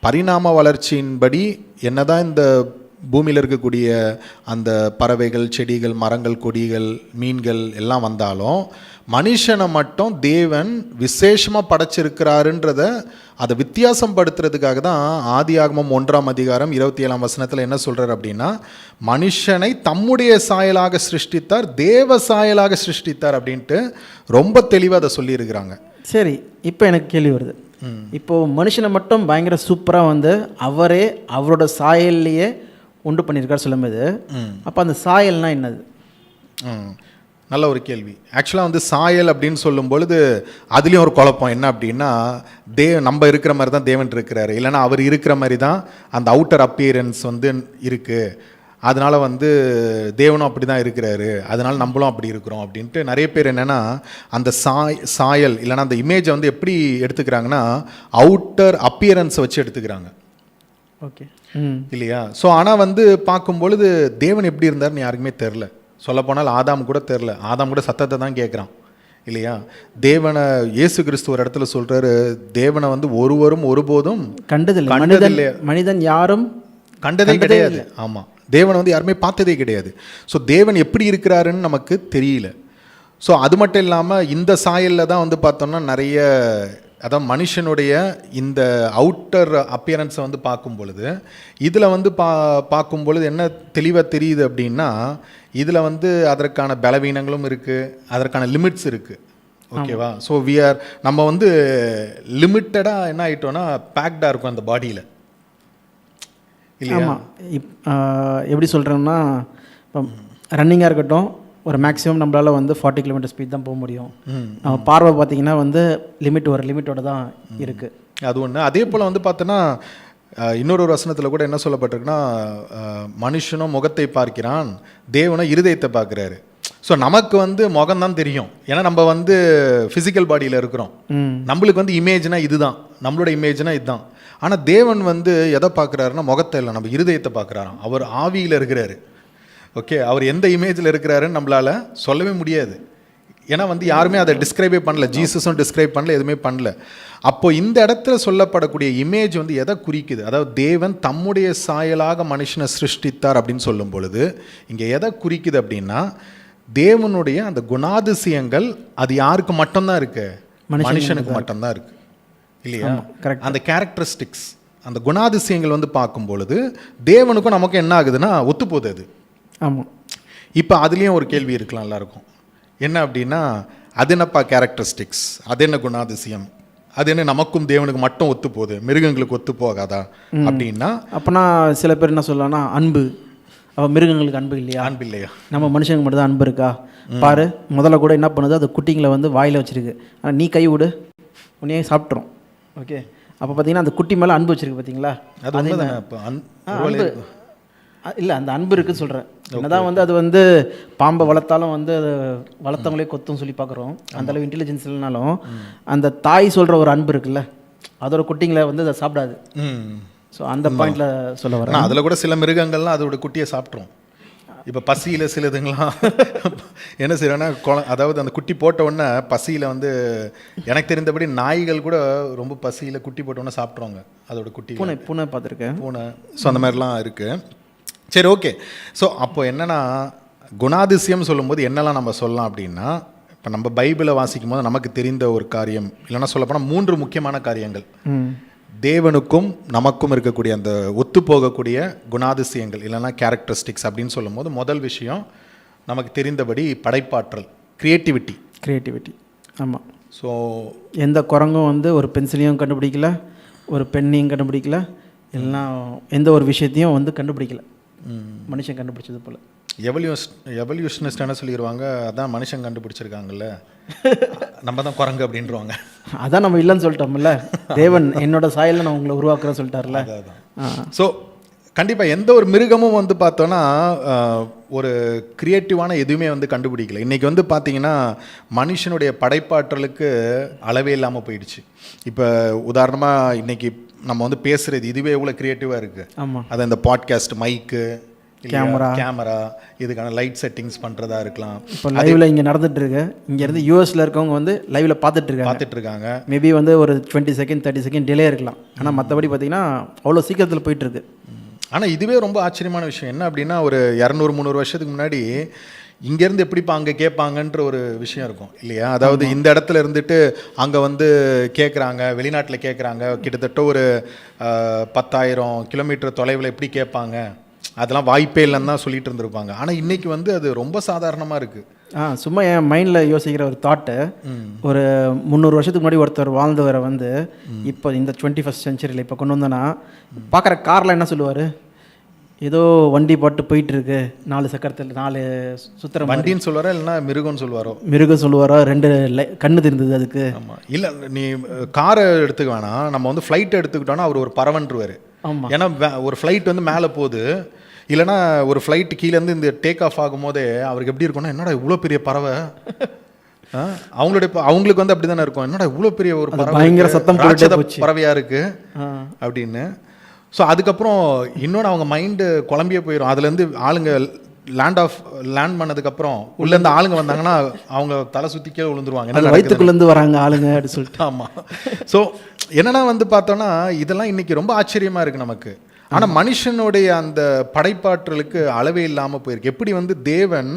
பரிணாம வளர்ச்சியின்படி என்னதான் இந்த பூமியில் இருக்கக்கூடிய அந்த பறவைகள், செடிகள், மரங்கள், கொடிகள், மீன்கள் எல்லாம் வந்தாலும் மனுஷனை மட்டும் தேவன் விசேஷமாக படைச்சிருக்கிறாருன்றத அதை வித்தியாசம் படுத்துறதுக்காக தான் ஆதியாகமம் 1:27 என்ன சொல்கிறார் அப்படின்னா, மனுஷனை தம்முடைய சாயலாக சிருஷ்டித்தார், தேவ சாயலாக சிருஷ்டித்தார் அப்படின்ட்டு ரொம்ப தெளிவாக அதை சொல்லியிருக்கிறாங்க. சரி, இப்போ எனக்கு கேள்வி வருது. இப்போது மனுஷனை மட்டும் பயங்கர சூப்பராக வந்து அவரே அவரோட சாயல்லையே உண்டு பண்ணியிருக்காரு சொல்லும்போது, அப்போ அந்த சாயல்னால் என்னது? நல்ல ஒரு கேள்வி. ஆக்சுவலாக வந்து சாயல் அப்படின்னு சொல்லும் பொழுது அதுலேயும் ஒரு குழப்பம். என்ன அப்படின்னா, நம்ம இருக்கிற மாதிரி தான் தேவன் இருக்கிறாரு, இல்லைனா அவர் இருக்கிற மாதிரி தான் அந்த அவுட்டர் அப்பியரன்ஸ் வந்து இருக்குது, அதனால் வந்து தேவனும் அப்படி தான் இருக்கிறாரு, அதனால் நம்மளும் அப்படி இருக்கிறோம் அப்படின்ட்டு நிறைய பேர் என்னென்னா அந்த சாயல் இல்லைனா அந்த இமேஜை வந்து எப்படி எடுத்துக்கிறாங்கன்னா, அவுட்டர் அப்பியரன்ஸை வச்சு எடுத்துக்கிறாங்க. ஓகே, இல்லையா? ஸோ ஆனால் வந்து பார்க்கும் பொழுது தேவன் எப்படி இருந்தார்னு யாருக்குமே தெரில. சொல்லப்போனால் ஆதாம் கூட தெரில, ஆதாம் கூட சத்தத்தை தான் கேட்குறான், இல்லையா? தேவனை இயேசு கிறிஸ்து ஒரு இடத்துல சொல்கிறாரு, தேவனை வந்து ஒருவரும் ஒருபோதும் கண்டதில்லை, மனிதன் யாரும் கண்டதே கிடையாது. ஆமாம், தேவனை வந்து யாருமே பார்த்ததே கிடையாது. ஸோ தேவன் எப்படி இருக்கிறாருன்னு நமக்கு தெரியல. ஸோ அது மட்டும் இல்லாமல் இந்த சாயலில் தான் வந்து பார்த்தோம்னா நிறைய, அதான் மனுஷனுடைய இந்த அவுட்டர் அப்பியரன்ஸை வந்து பார்க்கும் பொழுது இதில் வந்து பார்க்கும் பொழுது என்ன தெளிவாக தெரியுது அப்படின்னா, இதில் வந்து அதற்கான பலவீனங்களும் இருக்குது, அதற்கான லிமிட்ஸ் இருக்குது. ஓகேவா? ஸோ நம்ம வந்து லிமிட்டடாக என்ன ஆகிட்டோன்னா பேக்டாக இருக்கும் அந்த பாடியில், இல்லையா? எப்படி சொல்கிறோம்னா, இப்போ ரன்னிங்காக இருக்கட்டும், ஒரு மேக்ஸிமம் நம்மளால் வந்து 40 km ஸ்பீட் தான் போக முடியும். நம்ம பார்வை பார்த்திங்கன்னா வந்து ஒரு லிமிட்டோட தான் இருக்குது. அது ஒன்று. அதே போல் வந்து பார்த்தோன்னா இன்னொரு வசனத்தில் கூட என்ன சொல்லப்பட்டிருக்குன்னா, மனுஷனும் முகத்தை பார்க்கிறான், தேவனும் இருதயத்தை பார்க்குறாரு. ஸோ நமக்கு வந்து முகம்தான் தெரியும், ஏன்னா நம்ம வந்து ஃபிசிக்கல் பாடியில் இருக்கிறோம். நம்மளுக்கு வந்து இமேஜ்னா இதுதான், நம்மளோட இமேஜ்னா இதுதான். ஆனால் தேவன் வந்து எதை பார்க்குறாருன்னா முகத்தை இல்லை, நம்ம இருதயத்தை பார்க்குறாராம். அவர் ஆவியில் இருக்கிறாரு. ஓகே, அவர் எந்த இமேஜில் இருக்கிறாருன்னு நம்மளால் சொல்லவே முடியாது, ஏன்னா வந்து யாருமே அதை டிஸ்கிரைபே பண்ணல, ஜீசஸும் டிஸ்கிரைப் பண்ணல, எதுவுமே பண்ணல. அப்போது இந்த இடத்துல சொல்லப்படக்கூடிய இமேஜ் வந்து எதை குறிக்குது? அதாவது தேவன் தம்முடைய சாயலாக மனுஷனை சிருஷ்டித்தார் அப்படின்னு சொல்லும் பொழுது இங்கே எதை குறிக்குது அப்படின்னா, தேவனுடைய அந்த குணாதிசயங்கள் அது யாருக்கு மட்டும்தான் இருக்கு? மனுஷனுக்கு மட்டும்தான் இருக்கு, இல்லையா? அந்த கேரக்டரிஸ்டிக்ஸ், அந்த குணாதிசயங்கள் வந்து பார்க்கும் பொழுது தேவனுக்கும் நமக்கும் என்ன ஆகுதுன்னா ஒத்து போகுது அது. ஆமாம். இப்போ அதுலேயும் ஒரு கேள்வி இருக்கலாம் எல்லாருக்கும், என்ன அப்படின்னா, அது என்னப்பா கேரக்டரிஸ்டிக்ஸ், அது என்ன குணாதிசயம், அது என்ன நமக்கும் தேவனுக்கு மட்டும் ஒத்து போகுது, மிருகங்களுக்கு ஒத்து போகாதா அப்படின்னா? அப்போனா சில பேர் என்ன சொல்லலாம்னா, அன்பு, அப்போ மிருகங்களுக்கு அன்பு இல்லையா? அன்பு இல்லையா? நம்ம மனுஷங்களுக்கு மட்டும் தான் அன்பு இருக்கா? பாரு, முதல்ல கூட என்ன பண்ணுது, அது குட்டிங்களை வந்து வாயில் வச்சிருக்கு, ஆனால் நீ கை விடு உன்னையே சாப்பிட்றோம். ஓகே, அப்போ பார்த்தீங்கன்னா அந்த குட்டி மேலே அன்பு வச்சிருக்கு, பார்த்தீங்களா? அது இல்லை, அந்த அன்பு இருக்குன்னு சொல்கிறேன். என்னதான் வந்து அது வந்து பாம்பை வளர்த்தாலும் வந்து அது வளர்த்தவங்களே கொத்தும் சொல்லி பார்க்குறோம், அந்தளவு இன்டெலிஜென்ஸ் இல்லைனாலும் அந்த தாய் சொல்கிற ஒரு அன்பு இருக்குல்ல, அதோட குட்டிங்களை வந்து அதை சாப்பிடாது. ஸோ அந்த பாயிண்டில் சொல்ல வரேன். அதில் கூட சில மிருகங்கள்லாம் அதோட குட்டியை சாப்பிட்றோம். இப்போ பசியில் சிலதுங்களாம் என்ன செய்யறோன்னா, அதாவது அந்த குட்டி போட்ட உடனே பசியில் வந்து, எனக்கு தெரிந்தபடி நாய்கள் கூட ரொம்ப பசியில் குட்டி போட்ட உடனே சாப்பிட்ருவாங்க அதோட குட்டி. பூனை பார்த்துருக்கேன், பூனை. ஸோ அந்த மாதிரிலாம் இருக்குது. சரி, ஓகே. ஸோ அப்போ என்னென்னா, குணாதிசயம் சொல்லும்போது என்னெல்லாம் நம்ம சொல்லலாம் அப்படின்னா, இப்போ நம்ம பைபிளை வாசிக்கும் போது நமக்கு தெரிந்த ஒரு காரியம், இல்லைன்னா சொல்லப்போனால் 3 முக்கியமான காரியங்கள் தேவனுக்கும் நமக்கும் இருக்கக்கூடிய அந்த ஒத்து போகக்கூடிய குணாதிசயங்கள் இல்லைன்னா கேரக்டரிஸ்டிக்ஸ் அப்படின்னு சொல்லும்போது, முதல் விஷயம் நமக்கு தெரிந்தபடி படைப்பாற்றல், கிரியேட்டிவிட்டி. ஆமாம். ஸோ எந்த குரங்கும் வந்து ஒரு பென்சிலையும் கண்டுபிடிக்கல, ஒரு பெண்ணையும் கண்டுபிடிக்கல, எல்லாம் எந்த ஒரு விஷயத்தையும் வந்து கண்டுபிடிக்கல, மனுஷன் கண்டுபிடிச்சது போல். எவல்யூஷனிஸ்ட் என்ன சொல்லிடுவாங்க, அதான் மனுஷன் கண்டுபிடிச்சிருக்காங்கல்ல, நம்ம தான் குரங்கு அப்படின்றவாங்க. அதான் நம்ம இல்லைன்னு சொல்லிட்டோம்ல, தேவன் என்னோட சாயலில் நான் உங்களை உருவாக்குறேன்னு சொல்லிட்டார்ல. ஸோ கண்டிப்பாக எந்த ஒரு மிருகமும் வந்து பார்த்தோன்னா ஒரு க்ரியேட்டிவான எதுவுமே வந்து கண்டுபிடிக்கல. இன்றைக்கி வந்து பார்த்திங்கன்னா மனுஷனுடைய படைப்பாற்றலுக்கு அளவே இல்லாமல் போயிடுச்சு. இப்போ உதாரணமாக இன்றைக்கி நம்ம வந்து பேசுகிறது இதுவே எவ்வளோ க்ரியேட்டிவாக இருக்குது. ஆமாம், அது இந்த பாட்காஸ்ட், மைக்கு, கேமரா, இதுக்கான லைட் செட்டிங்ஸ் பண்ணுறதா இருக்கலாம். இப்போ லைவ்ல இங்கே நடந்துட்டு இருக்கு, இங்கேருந்து யூஎஸில் இருக்கவங்க வந்து லைவ்ல பார்த்துட்டு இருக்காங்க. மேபி வந்து ஒரு 20 செகண்ட் 30 செகண்ட் டிலே இருக்கலாம், ஆனால் மற்றபடி பார்த்தீங்கன்னா அவ்வளோ சீக்கிரத்தில் போயிட்டுருக்கு. ஆனால் இதுவே ரொம்ப ஆச்சரியமான விஷயம் என்ன அப்படின்னா, ஒரு 200-300 வருஷத்துக்கு முன்னாடி இங்கேருந்து எப்படிப்பா அங்கே கேட்பாங்கன்ற ஒரு விஷயம் இருக்கும் இல்லையா? அதாவது இந்த இடத்துல இருந்துட்டு அங்கே வந்து கேட்குறாங்க, வெளிநாட்டில் கேட்குறாங்க, கிட்டத்தட்ட ஒரு 10,000 கிலோமீட்டர் தொலைவில் எப்படி கேட்பாங்க, அதெல்லாம் வாய்ப்பே இல்லைன்னு தான் சொல்லிட்டு இருந்திருப்பாங்க. ஆனால் இன்றைக்கி வந்து அது ரொம்ப சாதாரணமாக இருக்குது. சும்மா என் மைண்டில் யோசிக்கிற ஒரு தாட்டு, ஒரு 300 வருஷத்துக்கு முன்னாடி ஒருத்தர் வாழ்ந்தவரை வந்து இப்போ இந்த 21st செஞ்சுரியில் இப்போ கொண்டு வந்தோன்னா பார்க்குற காரில் என்ன சொல்லுவார், ஏதோ வண்டி போட்டு போயிட்டுருக்கு 4 சக்கரத்தில் 4 சுத்திர வண்டின்னு சொல்லுவாரோ இல்லைன்னா மிருகம்னு சொல்லுவாரோ? மிருகம் சொல்லுவாரோ, 2 கண்ணு தெரிந்தது அதுக்கு. ஆமாம், இல்லை நீ காரை எடுத்துக்க வேணாம், நம்ம வந்து ஃப்ளைட் எடுத்துக்கிட்டோன்னா அவர் ஒரு பறவைன்றுவார். ஆமாம், ஏன்னா ஒரு ஃப்ளைட் வந்து மேலே போகுது, இல்லைனா ஒரு ஃப்ளைட் கீழேருந்து இந்த டேக் ஆஃப் ஆகும் போதே அவருக்கு எப்படி இருக்கும்னா, என்னடா இவ்வளோ பெரிய பறவை, அவங்களுக்கு வந்து அப்படி தானே இருக்கும், என்னடா இவ்வளோ பெரிய ஒரு பறவை, பயங்கர சத்தம் பறவையாக இருக்குது அப்படின்னு. ஸோ அதுக்கப்புறம் இன்னொன்று அவங்க மைண்டு குழம்பியே போயிடும். அதுலேருந்து ஆளுங்க லேண்ட் பண்ணதுக்கப்புறம் உள்ளேருந்து ஆளுங்க வந்தாங்கன்னா அவங்க தலை சுற்றி கீழே விழுந்துருவாங்க, வயிற்றுக்குள்ளேருந்து வராங்க ஆளுங்க அப்படி சொல்லிட்டு. ஆமாம். ஸோ என்னென்னா வந்து பார்த்தோன்னா இதெல்லாம் இன்றைக்கி ரொம்ப ஆச்சரியமாக இருக்குது நமக்கு. ஆனால் மனுஷனுடைய அந்த படைப்பாற்றலுக்கு அளவே இல்லாமல் போயிருக்கு. எப்படி வந்து தேவன்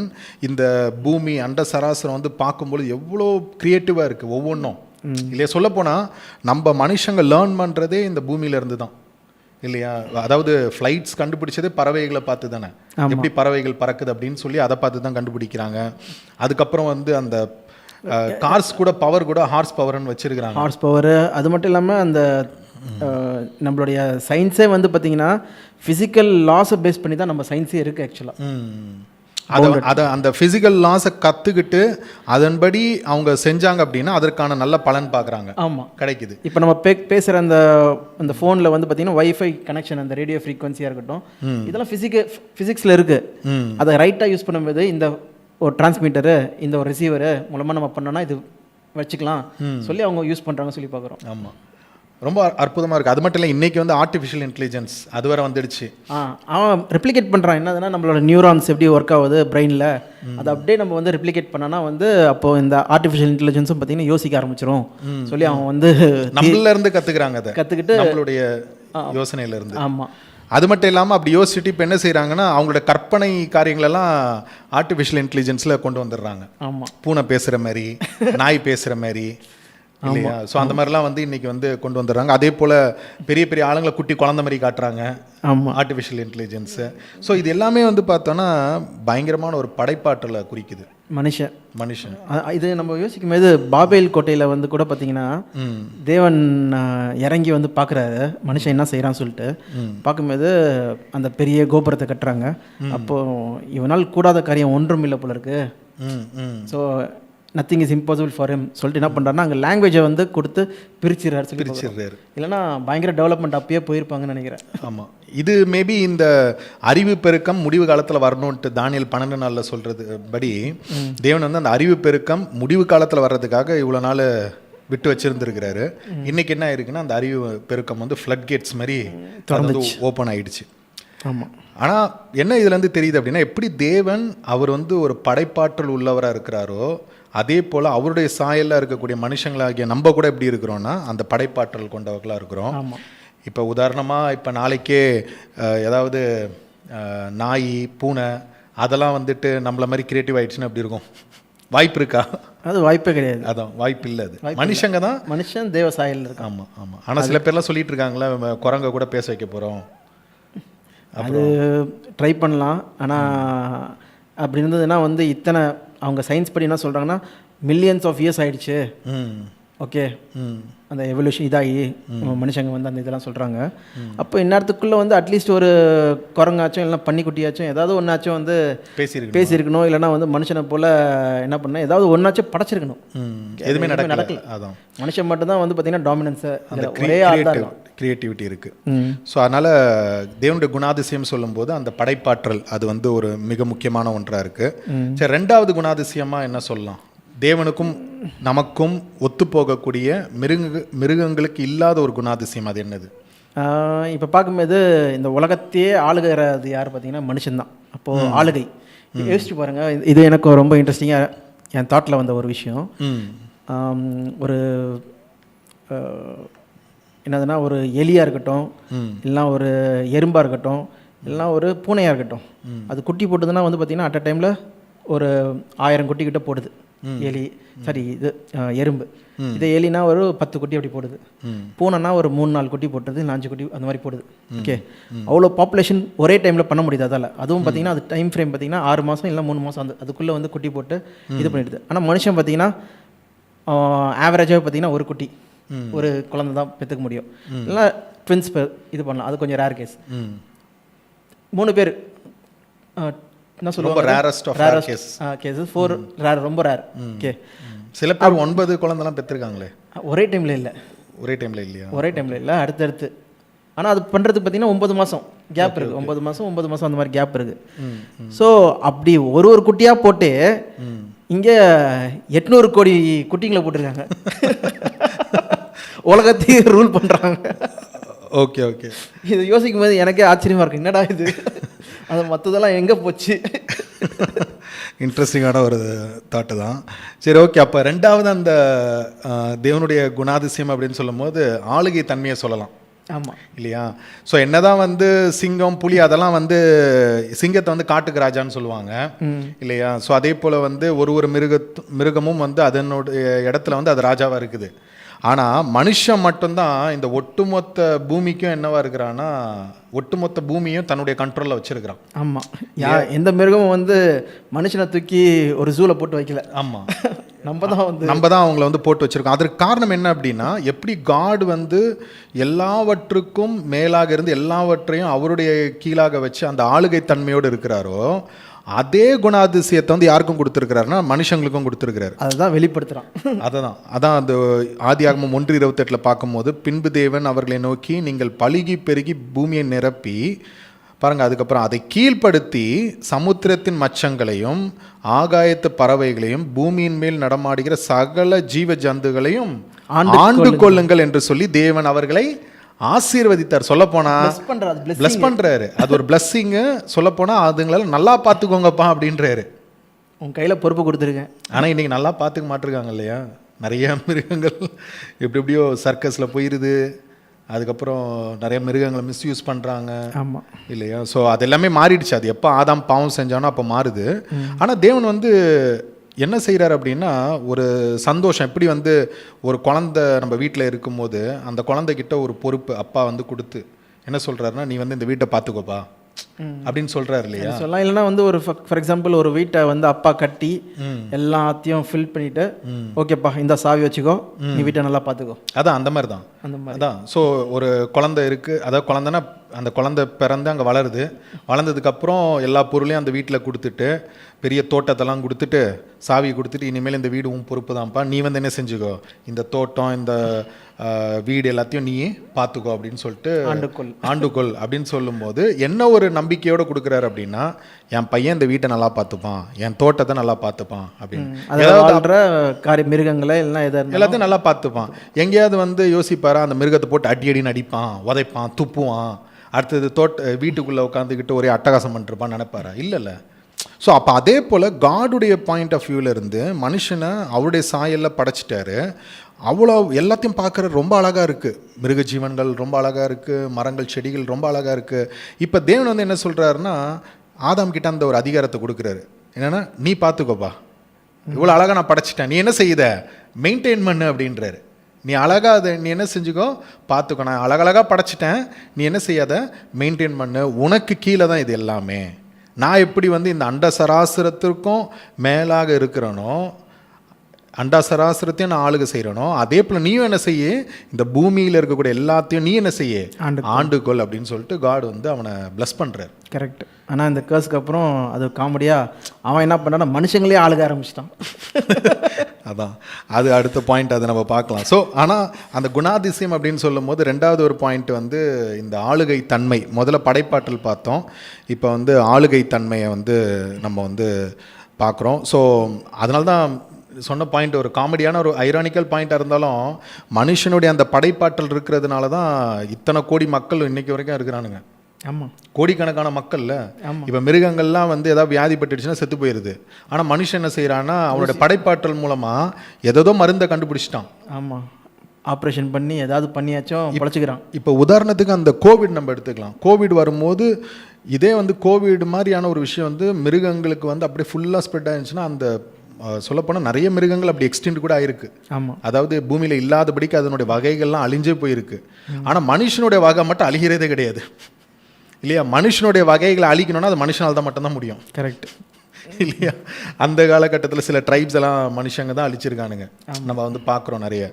இந்த பூமி அண்ட சராசரம் வந்து பார்க்கும்போது எவ்வளோ க்ரியேட்டிவாக இருக்குது ஒவ்வொன்றும் இல்லையா? சொல்லப்போனால் நம்ம மனுஷங்க லேர்ன் பண்ணுறதே இந்த பூமியிலேருந்து தான் இல்லையா? அதாவது ஃப்ளைட்ஸ் கண்டுபிடிச்சதே பறவைகளை பார்த்து தானே, எப்படி பறவைகள் பறக்குது அப்படின்னு சொல்லி அதை பார்த்து தான் கண்டுபிடிக்கிறாங்க. அதுக்கப்புறம் வந்து அந்த கார்ஸ் கூட பவர் கூட ஹார்ஸ் பவர்னு வச்சுருக்கிறாங்க. ஹார்ஸ் பவர் அது மட்டும் இல்லாமல் அந்த நம்மளுடைய சயின்ஸே வந்து பார்த்திங்கன்னா ஃபிசிக்கல் லாஸை பேஸ் பண்ணி தான் நம்ம சயின்ஸே இருக்குது ஆக்சுவலாக. அதை அந்த ஃபிசிக்கல் லாஸை கற்றுக்கிட்டு அதன்படி அவங்க செஞ்சாங்க அப்படின்னா அதற்கான நல்ல பலன் பார்க்குறாங்க. ஆமாம், கிடைக்குது. இப்போ நம்ம பேசுகிற அந்த ஃபோனில் வந்து பார்த்திங்கன்னா வைஃபை கனெக்ஷன், அந்த ரேடியோ ஃப்ரீக்வன்சியாக இருக்கட்டும், இதெல்லாம் ஃபிசிக்ஸில் இருக்குது. அதை ரைட்டாக யூஸ் பண்ணும்போது இந்த ஒரு டிரான்ஸ்மிட்டரு, இந்த ஒரு ரிசீவரு மூலமாக நம்ம பண்ணோன்னா இது வச்சுக்கலாம் சொல்லி அவங்க யூஸ் பண்ணுறாங்க சொல்லி பார்க்குறோம். ஆமாம், ரொம்ப அற்புதமாக இருக்குது. அது மட்டும் இல்லை, இன்றைக்கி வந்து ஆர்டிஃபிஷியல் இன்டெலிஜென்ஸ் அது வேறு வந்துடுச்சு. அவன் ரெப்ளிகேட் பண்ணுறான். என்னதுன்னா நம்மளோட நியூரான்ஸ் எப்படி ஒர்க் ஆகுது பிரெயினில், அதை அப்படியே நம்ம வந்து ரெப்ளிகேட் பண்ணோன்னா வந்து அப்போது இந்த ஆர்டிஃபிஷியல் இன்டெலிஜென்ஸும் பார்த்தீங்கன்னா யோசிக்க ஆரம்பிச்சிடும் சொல்லி அவன் வந்து நம்மளிருந்து கற்றுக்குறாங்க. அதை கற்றுக்கிட்டு நம்மளுடைய யோசனையிலேருந்து. ஆமாம், அது மட்டும் இல்லாமல் அப்படி யோசிச்சுட்டு இப்போ என்ன செய்கிறாங்கன்னா அவங்களோட கற்பனை காரியங்களெல்லாம் ஆர்டிஃபிஷியல் இன்டெலிஜென்ஸில் கொண்டு வந்துடுறாங்க. ஆமாம், பூனை பேசுகிற மாதிரி, நாய் பேசுகிற மாதிரி இல்லையா? ஸோ அந்த மாதிரிலாம் வந்து இன்றைக்கி வந்து கொண்டு வந்துடுறாங்க. அதே போல் பெரிய பெரிய ஆளுங்களை குட்டி குழந்த மாதிரி காட்டுறாங்க. ஆமாம், ஆர்டிஃபிஷியல் இன்டெலிஜென்ஸு. ஸோ இது எல்லாமே வந்து பார்த்தோன்னா பயங்கரமான ஒரு படைப்பாற்றலை குறிக்குது மனுஷன். இது நம்ம யோசிக்கும் போது பாபேல் கோட்டையில் வந்து கூட பார்த்தீங்கன்னா தேவன் இறங்கி வந்து பார்க்குறாரு மனுஷன் என்ன செய்கிறான்னு சொல்லிட்டு. பார்க்கும்போது அந்த பெரிய கோபுரத்தை கட்டுறாங்க. அப்போது இவனால் கூடாத காரியம் ஒன்றும் இல்லை போல இருக்கு. So nothing is impossible for him சொல்லிட்டு என்ன பண்ணுறாருன்னா அங்கே லாங்குவேஜை வந்து கொடுத்து பிரிச்சிடுறாரு. இல்லைன்னா பயங்கர டெவலப்மெண்ட் அப்பயே போயிருப்பாங்கன்னு நினைக்கிறேன். ஆமாம், இது மேபி இந்த அறிவு பெருக்கம் முடிவு காலத்தில் வரணுன்ட்டு தானியேல் 12 நாளில் சொல்கிறது படி தேவன் வந்து அந்த அறிவு பெருக்கம் முடிவு காலத்தில் வர்றதுக்காக இவ்வளோ நாள் விட்டு வச்சுருந்துருக்கிறாரு. இன்றைக்கி என்ன ஆயிருக்குன்னா அந்த அறிவு பெருக்கம் வந்து ஃப்ளட் கேட்ஸ் மாதிரி ஓப்பன் ஆகிடுச்சு. ஆமாம், ஆனால் என்ன இதுலேருந்து தெரியுது அப்படின்னா, எப்படி தேவன் அவர் வந்து ஒரு படைப்பாற்றல் உள்ளவராக இருக்கிறாரோ அதே போல் அவருடைய சாயலில் இருக்கக்கூடிய மனுஷங்களாகிய நம்ம கூட எப்படி இருக்கிறோன்னா அந்த படைப்பாற்றல் கொண்டவர்களாக இருக்கிறோம். இப்போ உதாரணமாக இப்போ நாளைக்கே ஏதாவது நாய் பூனை அதெல்லாம் வந்துட்டு நம்மள மாதிரி கிரியேட்டிவ் ஆகிடுச்சுன்னு எப்படி இருக்கும்? வாய்ப்பு இருக்கா? அது வாய்ப்பே கிடையாது. அதான் வாய்ப்பு இல்லை. அது மனுஷங்க தான், மனுஷன் தேவ சாயல் இருக்கு. ஆமாம் ஆமாம். ஆனால் சில பேர்லாம் சொல்லிட்டு இருக்காங்களே குரங்க கூட பேச வைக்க போகிறோம். அது ட்ரை பண்ணலாம். ஆனால் அப்படி இருந்ததுன்னா வந்து இத்தனை அவங்க சயின்ஸ் படி என்ன சொல்கிறாங்கன்னா மில்லியன்ஸ் ஆஃப் இயர்ஸ் ஆகிடுச்சு. ஓகே அந்த எவல்யூஷன் இதாகி மனுஷங்க வந்து அந்த இதெல்லாம் சொல்கிறாங்க. அப்போ இந்நேரத்துக்குள்ளே வந்து அட்லீஸ்ட் ஒரு குரங்காச்சும் இல்லைனா பன்னிக்குட்டியாச்சும் ஏதாவது ஒன்றாச்சும் வந்து பேசியிருக்கணும். இல்லைனா வந்து மனுஷனை போல் என்ன பண்ண ஏதாவது ஒன்றாச்சும் படைச்சிருக்கணும். எதுவுமே நடக்கல. அதான் மனுஷன் மட்டும்தான் வந்து பார்த்திங்கன்னா டாமினன்ஸை ஒரே கிரியேட்டிவிட்டி இருக்குது. ஸோ அதனால் தேவனுடைய குணாதிசயம் சொல்லும்போது அந்த படைப்பாற்றல் அது வந்து ஒரு மிக முக்கியமான ஒன்றாக இருக்குது. சரி, ரெண்டாவது குணாதிசயமாக என்ன சொல்லலாம்? தேவனுக்கும் நமக்கும் ஒத்து போகக்கூடிய மிருகங்களுக்கு இல்லாத ஒரு குணாதிசயம் அது என்னது? இப்போ பார்க்கும்போது இந்த உலகத்தையே ஆளுகிறது யார் பார்த்தீங்கன்னா மனுஷன்தான். அப்போது ஆளுகை யோசிச்சு பாருங்கள். இது எனக்கு ரொம்ப இன்ட்ரெஸ்டிங்காக என் தாட்டில் வந்த ஒரு விஷயம். ஒரு என்னதுன்னா ஒரு எலியாக இருக்கட்டும், இல்லைனா ஒரு எறும்பாக இருக்கட்டும், இல்லைனா ஒரு பூனையாக இருக்கட்டும், அது குட்டி போட்டுதுன்னா வந்து பார்த்திங்கன்னா அட் அ டைமில் ஒரு 1000 குட்டி கிட்ட போடுது. எலி இது எறும்பு. இதே எலினா ஒரு 10 குட்டி அப்படி போடுது. பூனைனா ஒரு 3-4 குட்டி போட்டுது, 5 குட்டி அந்த மாதிரி போடுது. ஓகே, அவ்வளோ பாப்புலேஷன் ஒரே டைமில் பண்ண முடியுது. அதால் அதுவும் பார்த்திங்கன்னா அது டைம் ஃப்ரேம் பார்த்திங்கன்னா 6 மாதம் இல்லை 3 மாதம் அதுக்குள்ளே வந்து குட்டி போட்டு இது பண்ணிடுது. ஆனால் மனுஷன் பார்த்திங்கன்னா ஆவரேஜாக பார்த்திங்கன்னா ஒரு குட்டி ஒரு குழந்தை தான் பெற்றுக்க முடியும். இல்லைனா ட்வின்ஸ் இது பண்ணலாம், அது கொஞ்சம் ரேர் கேஸ். 3 பேர் என்ன சொல்லுவாங்க, ரேரஸ்ட் கேஸஸ். 4 ரேர், ரொம்ப ரேர். ஓகே, சில பேர் 9 குழந்தைலாம் பெற்றிருக்காங்களே ஒரே டைமில் இல்லை. ஒரே டைமில் இல்லை, அடுத்தடுத்து. ஆனால் அது பண்ணுறதுக்கு பார்த்தீங்கன்னா 9 மாதம் கேப் இருக்குது. 9 மாதம் அந்த மாதிரி கேப் இருக்குது. ஸோ அப்படி ஒரு குட்டியாக போட்டு இங்கே 800 கோடி குட்டிங்களை போட்டிருக்காங்க. உலகத்தையும் ரூல் பண்ணுறாங்க. ஓகே, இது யோசிக்கும் போது எனக்கே ஆச்சரியமாக இருக்குது. என்னடா இது, அது மற்றதெல்லாம் எங்கே போச்சு? இன்ட்ரெஸ்டிங்கான ஒரு தாட்டு தான். சரி, ஓகே. அப்போ ரெண்டாவது அந்த தேவனுடைய குணாதிசயம் அப்படின்னு சொல்லும் போது ஆளுகை தன்மையை சொல்லலாம். ஆமாம் இல்லையா? ஸோ என்னதான் வந்து சிங்கம் புலி அதெல்லாம் வந்து சிங்கத்தை வந்து காட்டுக்கு ராஜான்னு சொல்லுவாங்க இல்லையா? ஸோ அதே போல் வந்து ஒரு மிருகமும் வந்து அதனுடைய இடத்துல வந்து அது ராஜாவாக இருக்குது. ஆனால் மனுஷன் மட்டும்தான் இந்த ஒட்டுமொத்த பூமிக்கும் என்னவா இருக்கிறான்னா, ஒட்டுமொத்த பூமியும் தன்னுடைய கண்ட்ரோலில் வச்சிருக்கிறான். ஆமாம், எந்த மிருகமும் வந்து மனுஷனை தூக்கி ஒரு ஜூவில் போட்டு வைக்கல. ஆமாம், நம்ம தான் அவங்கள வந்து போட்டு வச்சுருக்கோம். அதற்கு காரணம் என்ன அப்படின்னா, எப்படி காட் வந்து எல்லாவற்றுக்கும் மேலாக இருந்து எல்லாவற்றையும் அவருடைய கீழாக வச்சு அந்த ஆளுகை தன்மையோடு இருக்கிறாரோ, அதே குணாதிசயத்தை வந்து யாருக்கும் கொடுத்துருக்கிறாருன்னா மனுஷங்களுக்கும் கொடுத்துருக்கிறாரு. அதுதான் வெளிப்படுத்துகிறான். அதான் அந்த ஆதியாகமம் 1:28 பார்க்கும்போது, பின்பு தேவன் அவர்களை நோக்கி, நீங்கள் பலுகி பெருகி பூமியை நிரப்பி பாருங்கள், அதுக்கப்புறம் அதை கீழ்ப்படுத்தி சமுத்திரத்தின் மச்சங்களையும் ஆகாயத்து பறவைகளையும் பூமியின் மேல் நடமாடுகிற சகல ஜீவ ஜந்துகளையும் ஆண்டு கொள்ளுங்கள் என்று சொல்லி தேவன் அவர்களை ஆசீர்வதித்தார். சொல்ல போனா பிளஸ் பண்றாரு. அது ஒரு பிளஸ்ஸிங்கு. சொல்ல போனா அதுங்களால நல்லா பார்த்துக்கோங்கப்பா அப்படின்றாரு. உன் கையில பொறுப்பு கொடுத்துருக்கேன். ஆனா இன்னைக்கு நல்லா பார்த்துக்க மாட்டிருக்காங்க இல்லையா? நிறைய மிருகங்கள் எப்படியோ சர்க்கஸ்ல போயிருது. அதுக்கப்புறம் நிறைய மிருகங்களை மிஸ்யூஸ் பண்ணுறாங்க. ஆமாம் இல்லையா? ஸோ அது எல்லாமே மாறிடுச்சு. அது எப்போ ஆதாம் பாவம் செஞ்சானோ அப்போ மாறுது. ஆனால் தேவன் வந்து என்ன செய்கிறார் அப்படின்னா, ஒரு சந்தோஷம். எப்படி வந்து ஒரு குழந்தை நம்ம வீட்டில் இருக்கும்போது அந்த குழந்தைகிட்ட ஒரு பொறுப்பு அப்பா வந்து கொடுத்து என்ன சொல்கிறாருன்னா, நீ வந்து இந்த வீட்டை பார்த்துக்கோப்பா அப்படின்னு சொல்கிறாரு இல்லையா? சொல்லலாம். இல்லைனா வந்து ஒரு ஃபார் எக்ஸாம்பிள் ஒரு வீட்டை வந்து அப்பா கட்டி எல்லாத்தையும் ஃபில் பண்ணிவிட்டு, ஓகேப்பா இந்த சாவி வச்சுக்கோ, நீ வீட்டை நல்லா பார்த்துக்கோ. அதான் அந்த மாதிரி தான். அதான். ஸோ ஒரு குழந்தை இருக்குது, அதாவது குழந்தைன்னா அந்த குழந்தை பிறந்து அங்கே வளருது. வளர்ந்ததுக்கப்புறம் எல்லா பொருளையும் அந்த வீட்டில் கொடுத்துட்டு, பெரிய தோட்டத்தெல்லாம் கொடுத்துட்டு, சாவி கொடுத்துட்டு, இனிமேல் இந்த வீடு உன் பொறுப்பு தான்ப்பா, நீ வந்து என்ன செஞ்சுக்கோ, இந்த தோட்டம் இந்த வீடு எல்லாத்தையும் நீ பார்த்துக்கோ அப்படின்னு சொல்லிட்டு ஆண்டுகொள் அப்படின்னு சொல்லும்போது என்ன ஒரு நம்பிக்கையோடு கொடுக்குறாரு அப்படின்னா, என் பையன் இந்த வீட்டை நல்லா பார்த்துப்பான், என் தோட்டத்தை நல்லா பார்த்துப்பான் அப்படின்னு, மிருகங்களை எல்லாத்தையும் நல்லா பார்த்துப்பான். எங்கேயாவது வந்து யோசிப்பாரா, அந்த மிருகத்தை போட்டு அடின்னு அடிப்பான், உதைப்பான், துப்புவான், அடுத்தது வீட்டுக்குள்ளே உட்காந்துக்கிட்டு ஒரே அட்டகாசம் பண்ணிருப்பான்னு நினைப்பாரா? இல்லைல்ல. ஸோ அப்போ அதே போல் காடுடைய பாயிண்ட் ஆஃப் வியூவிலேருந்து மனுஷனை அவருடைய சாயலில் படைச்சிட்டாரு. அவ்வளோ எல்லாத்தையும் பார்க்குற ரொம்ப அழகாக இருக்குது. மிருக ஜீவன்கள் ரொம்ப அழகாக இருக்குது, மரங்கள் செடிகள் ரொம்ப அழகாக இருக்குது. இப்போ தேவன் வந்து என்ன சொல்கிறாருன்னா, ஆதாம் கிட்ட அந்த ஒரு அதிகாரத்தை கொடுக்குறாரு. என்னென்னா, நீ பார்த்துக்கோப்பா, இவ்வளோ அழகாக நான் படைச்சிட்டேன், நீ என்ன செய்யுத மெயின்டைன் பண்ணு அப்படின்றாரு. நீ அழகாக அதை நீ என்ன செஞ்சுக்கோ, பார்த்துக்கோ, நான் அழகழகாக படைச்சிட்டேன், நீ என்ன செய்யாத மெயின்டைன் பண்ணு, உனக்கு கீழே தான் இது எல்லாமே. நான் எப்படி வந்து இந்த அண்ட சராசரத்திற்கும் மேலாக இருக்கிறனோ, அண்டா சராசரத்தையும் நான் ஆளுகை செய்கிறனோ அதே போல் நீயும் என்ன செய்ய, இந்த பூமியில் இருக்கக்கூடிய எல்லாத்தையும் நீ என்ன செய்ய, ஆண்டுகொள் அப்படின்னு சொல்லிட்டு காட் வந்து அவனை பிளஸ் பண்ணுறார். கரெக்ட். ஆனால் இந்த கேர்ஸ்க்கு அப்புறம் அது காமெடியாக அவன் என்ன பண்ணான்னா மனுஷங்களே ஆளுக ஆரம்பிச்சிட்டான். அதான் அது அடுத்த பாயிண்ட், அதை நம்ம பார்க்கலாம். ஸோ ஆனால் அந்த குணாதிசயம் அப்படின்னு சொல்லும் போது ரெண்டாவது ஒரு பாயிண்ட் வந்து இந்த ஆளுகை தன்மை. முதல்ல படைப்பாற்றல் பார்த்தோம், இப்போ வந்து ஆளுகை தன்மையை வந்து நம்ம வந்து பார்க்குறோம். ஸோ அதனால தான் சொன்ன பாயிண்ட் ஒரு காமெடியான ஒரு ஐரானிக்கல் பாயிண்ட்டாக இருந்தாலும் மனுஷனுடைய அந்த படைப்பாற்றல் இருக்கிறதுனால தான் இத்தனை கோடி மக்கள் இன்னைக்கு வரைக்கும் இருக்கிறானுங்க. ஆமாம், கோடிக்கணக்கான மக்கள்ல. இப்போ மிருகங்கள்லாம் வந்து ஏதாவது வியாதிப்பட்டுடுச்சுன்னா செத்து போயிடுது. ஆனால் மனுஷன் என்ன செய்கிறான்னா அவனுடைய படைப்பாற்றல் மூலமாக ஏதோ மருந்தை கண்டுபிடிச்சிட்டான். ஆமாம், ஆப்ரேஷன் பண்ணி ஏதாவது பண்ணியாச்சும் பழச்சிக்கிறான். இப்போ உதாரணத்துக்கு அந்த கோவிட் நம்ம எடுத்துக்கலாம். கோவிட் வரும்போது இதே வந்து கோவிட் மாதிரியான ஒரு விஷயம் வந்து மிருகங்களுக்கு வந்து அப்படியே ஃபுல்லாக ஸ்ப்ரெட் ஆயிருந்துச்சுன்னா அந்த சொல்லப்போனால் நிறைய மிருகங்கள் அப்படி எக்ஸ்டெண்ட் கூட ஆயிருக்கு. ஆமாம், அதாவது பூமியில் இல்லாதபடிக்கு அதனுடைய வகைகள்லாம் அழிஞ்சே போயிருக்கு. ஆனால் மனுஷனுடைய வகை மட்டும் அழிகிறதே கிடையாது இல்லையா? மனுஷனுடைய வகைகளை அழிக்கணும்னா அது மனுஷனால் தான் மட்டும்தான் முடியும். கரெக்ட் இல்லையா? அந்த காலகட்டத்தில் சில ட்ரைப்ஸ் எல்லாம் மனுஷங்க தான் அழிச்சிருக்கானுங்க, நம்ம வந்து பார்க்குறோம் நிறைய.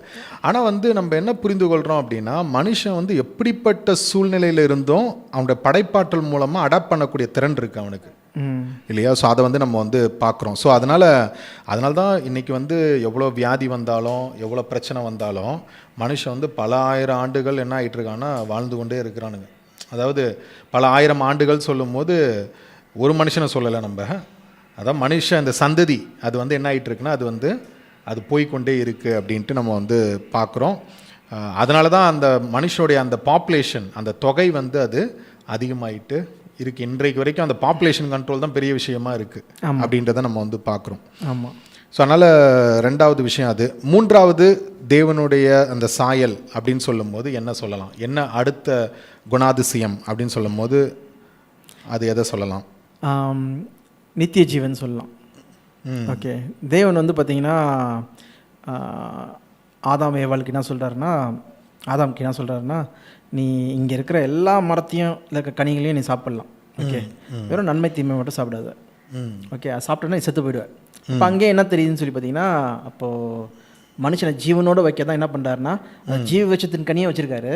ஆனால் வந்து நம்ம என்ன புரிந்து கொள்கிறோம் அப்படின்னா மனுஷன் வந்து எப்படிப்பட்ட சூழ்நிலையில் இருந்தும் அவனுடைய படைப்பாற்றல் மூலமாக அடாப்ட் பண்ணக்கூடிய திறன் இருக்குது அவனுக்கு இல்லையா? ஸோ அதை வந்து நம்ம வந்து பார்க்குறோம். ஸோ அதனால் தான் இன்றைக்கி வந்து எவ்வளோ வியாதி வந்தாலும் எவ்வளோ பிரச்சனை வந்தாலும் மனுஷன் வந்து பல ஆயிரம் ஆண்டுகள் என்ன ஆகிட்டு இருக்கான்னா வாழ்ந்து கொண்டே இருக்கிறானுங்க. அதாவது பல ஆயிரம் ஆண்டுகள் சொல்லும் போது ஒரு மனுஷனை சொல்லலை நம்ம, அதான் மனுஷன் இந்த சந்ததி அது வந்து என்ன ஆகிட்டு இருக்குன்னா அது போய்கொண்டே இருக்குது அப்படின்ட்டு நம்ம வந்து பார்க்குறோம். அதனால தான் அந்த மனுஷனுடைய அந்த பாப்புலேஷன் அந்த தொகை வந்து அது அதிகமாகிட்டு இருக்குது. இன்றைக்கு வரைக்கும் அந்த பாப்புலேஷன் கண்ட்ரோல் தான் பெரிய விஷயமா இருக்குது அப்படின்றத நம்ம வந்து பார்க்குறோம். ஆமாம். ஸோ அதனால் ரெண்டாவது விஷயம் அது. மூன்றாவது தேவனுடைய அந்த சாயல் அப்படின்னு சொல்லும் போது என்ன சொல்லலாம், என்ன அடுத்த குணாதிசயம் அப்படின்னு சொல்லும் போது அது எதை சொல்லலாம்? நித்திய ஜீவன் சொல்லலாம். ஓகே, தேவன் வந்து பார்த்தீங்கன்னா ஆதாம் ஏவாளுக்கு என்ன சொல்கிறாருன்னா, ஆதாம்க்கு என்ன சொல்கிறாருன்னா, நீ இங்கே இருக்கிற எல்லா மரத்தையும் இல்லை கனிகளையும் நீ சாப்பிட்லாம். ஓகே, வெறும் நன்மை தீமை மட்டும் சாப்பிடாத. ஓகே, அது சாப்பிட்டோன்னா நீ செத்து போயிடுவேன். இப்போ அங்கேயே என்ன தெரியுதுன்னு சொல்லி பார்த்தீங்கன்னா, அப்போது மனுஷனை ஜீவனோடு வைக்க தான் என்ன பண்ணுறாருன்னா ஜீவ விருட்சத்தின் கனியை வச்சிருக்காரு.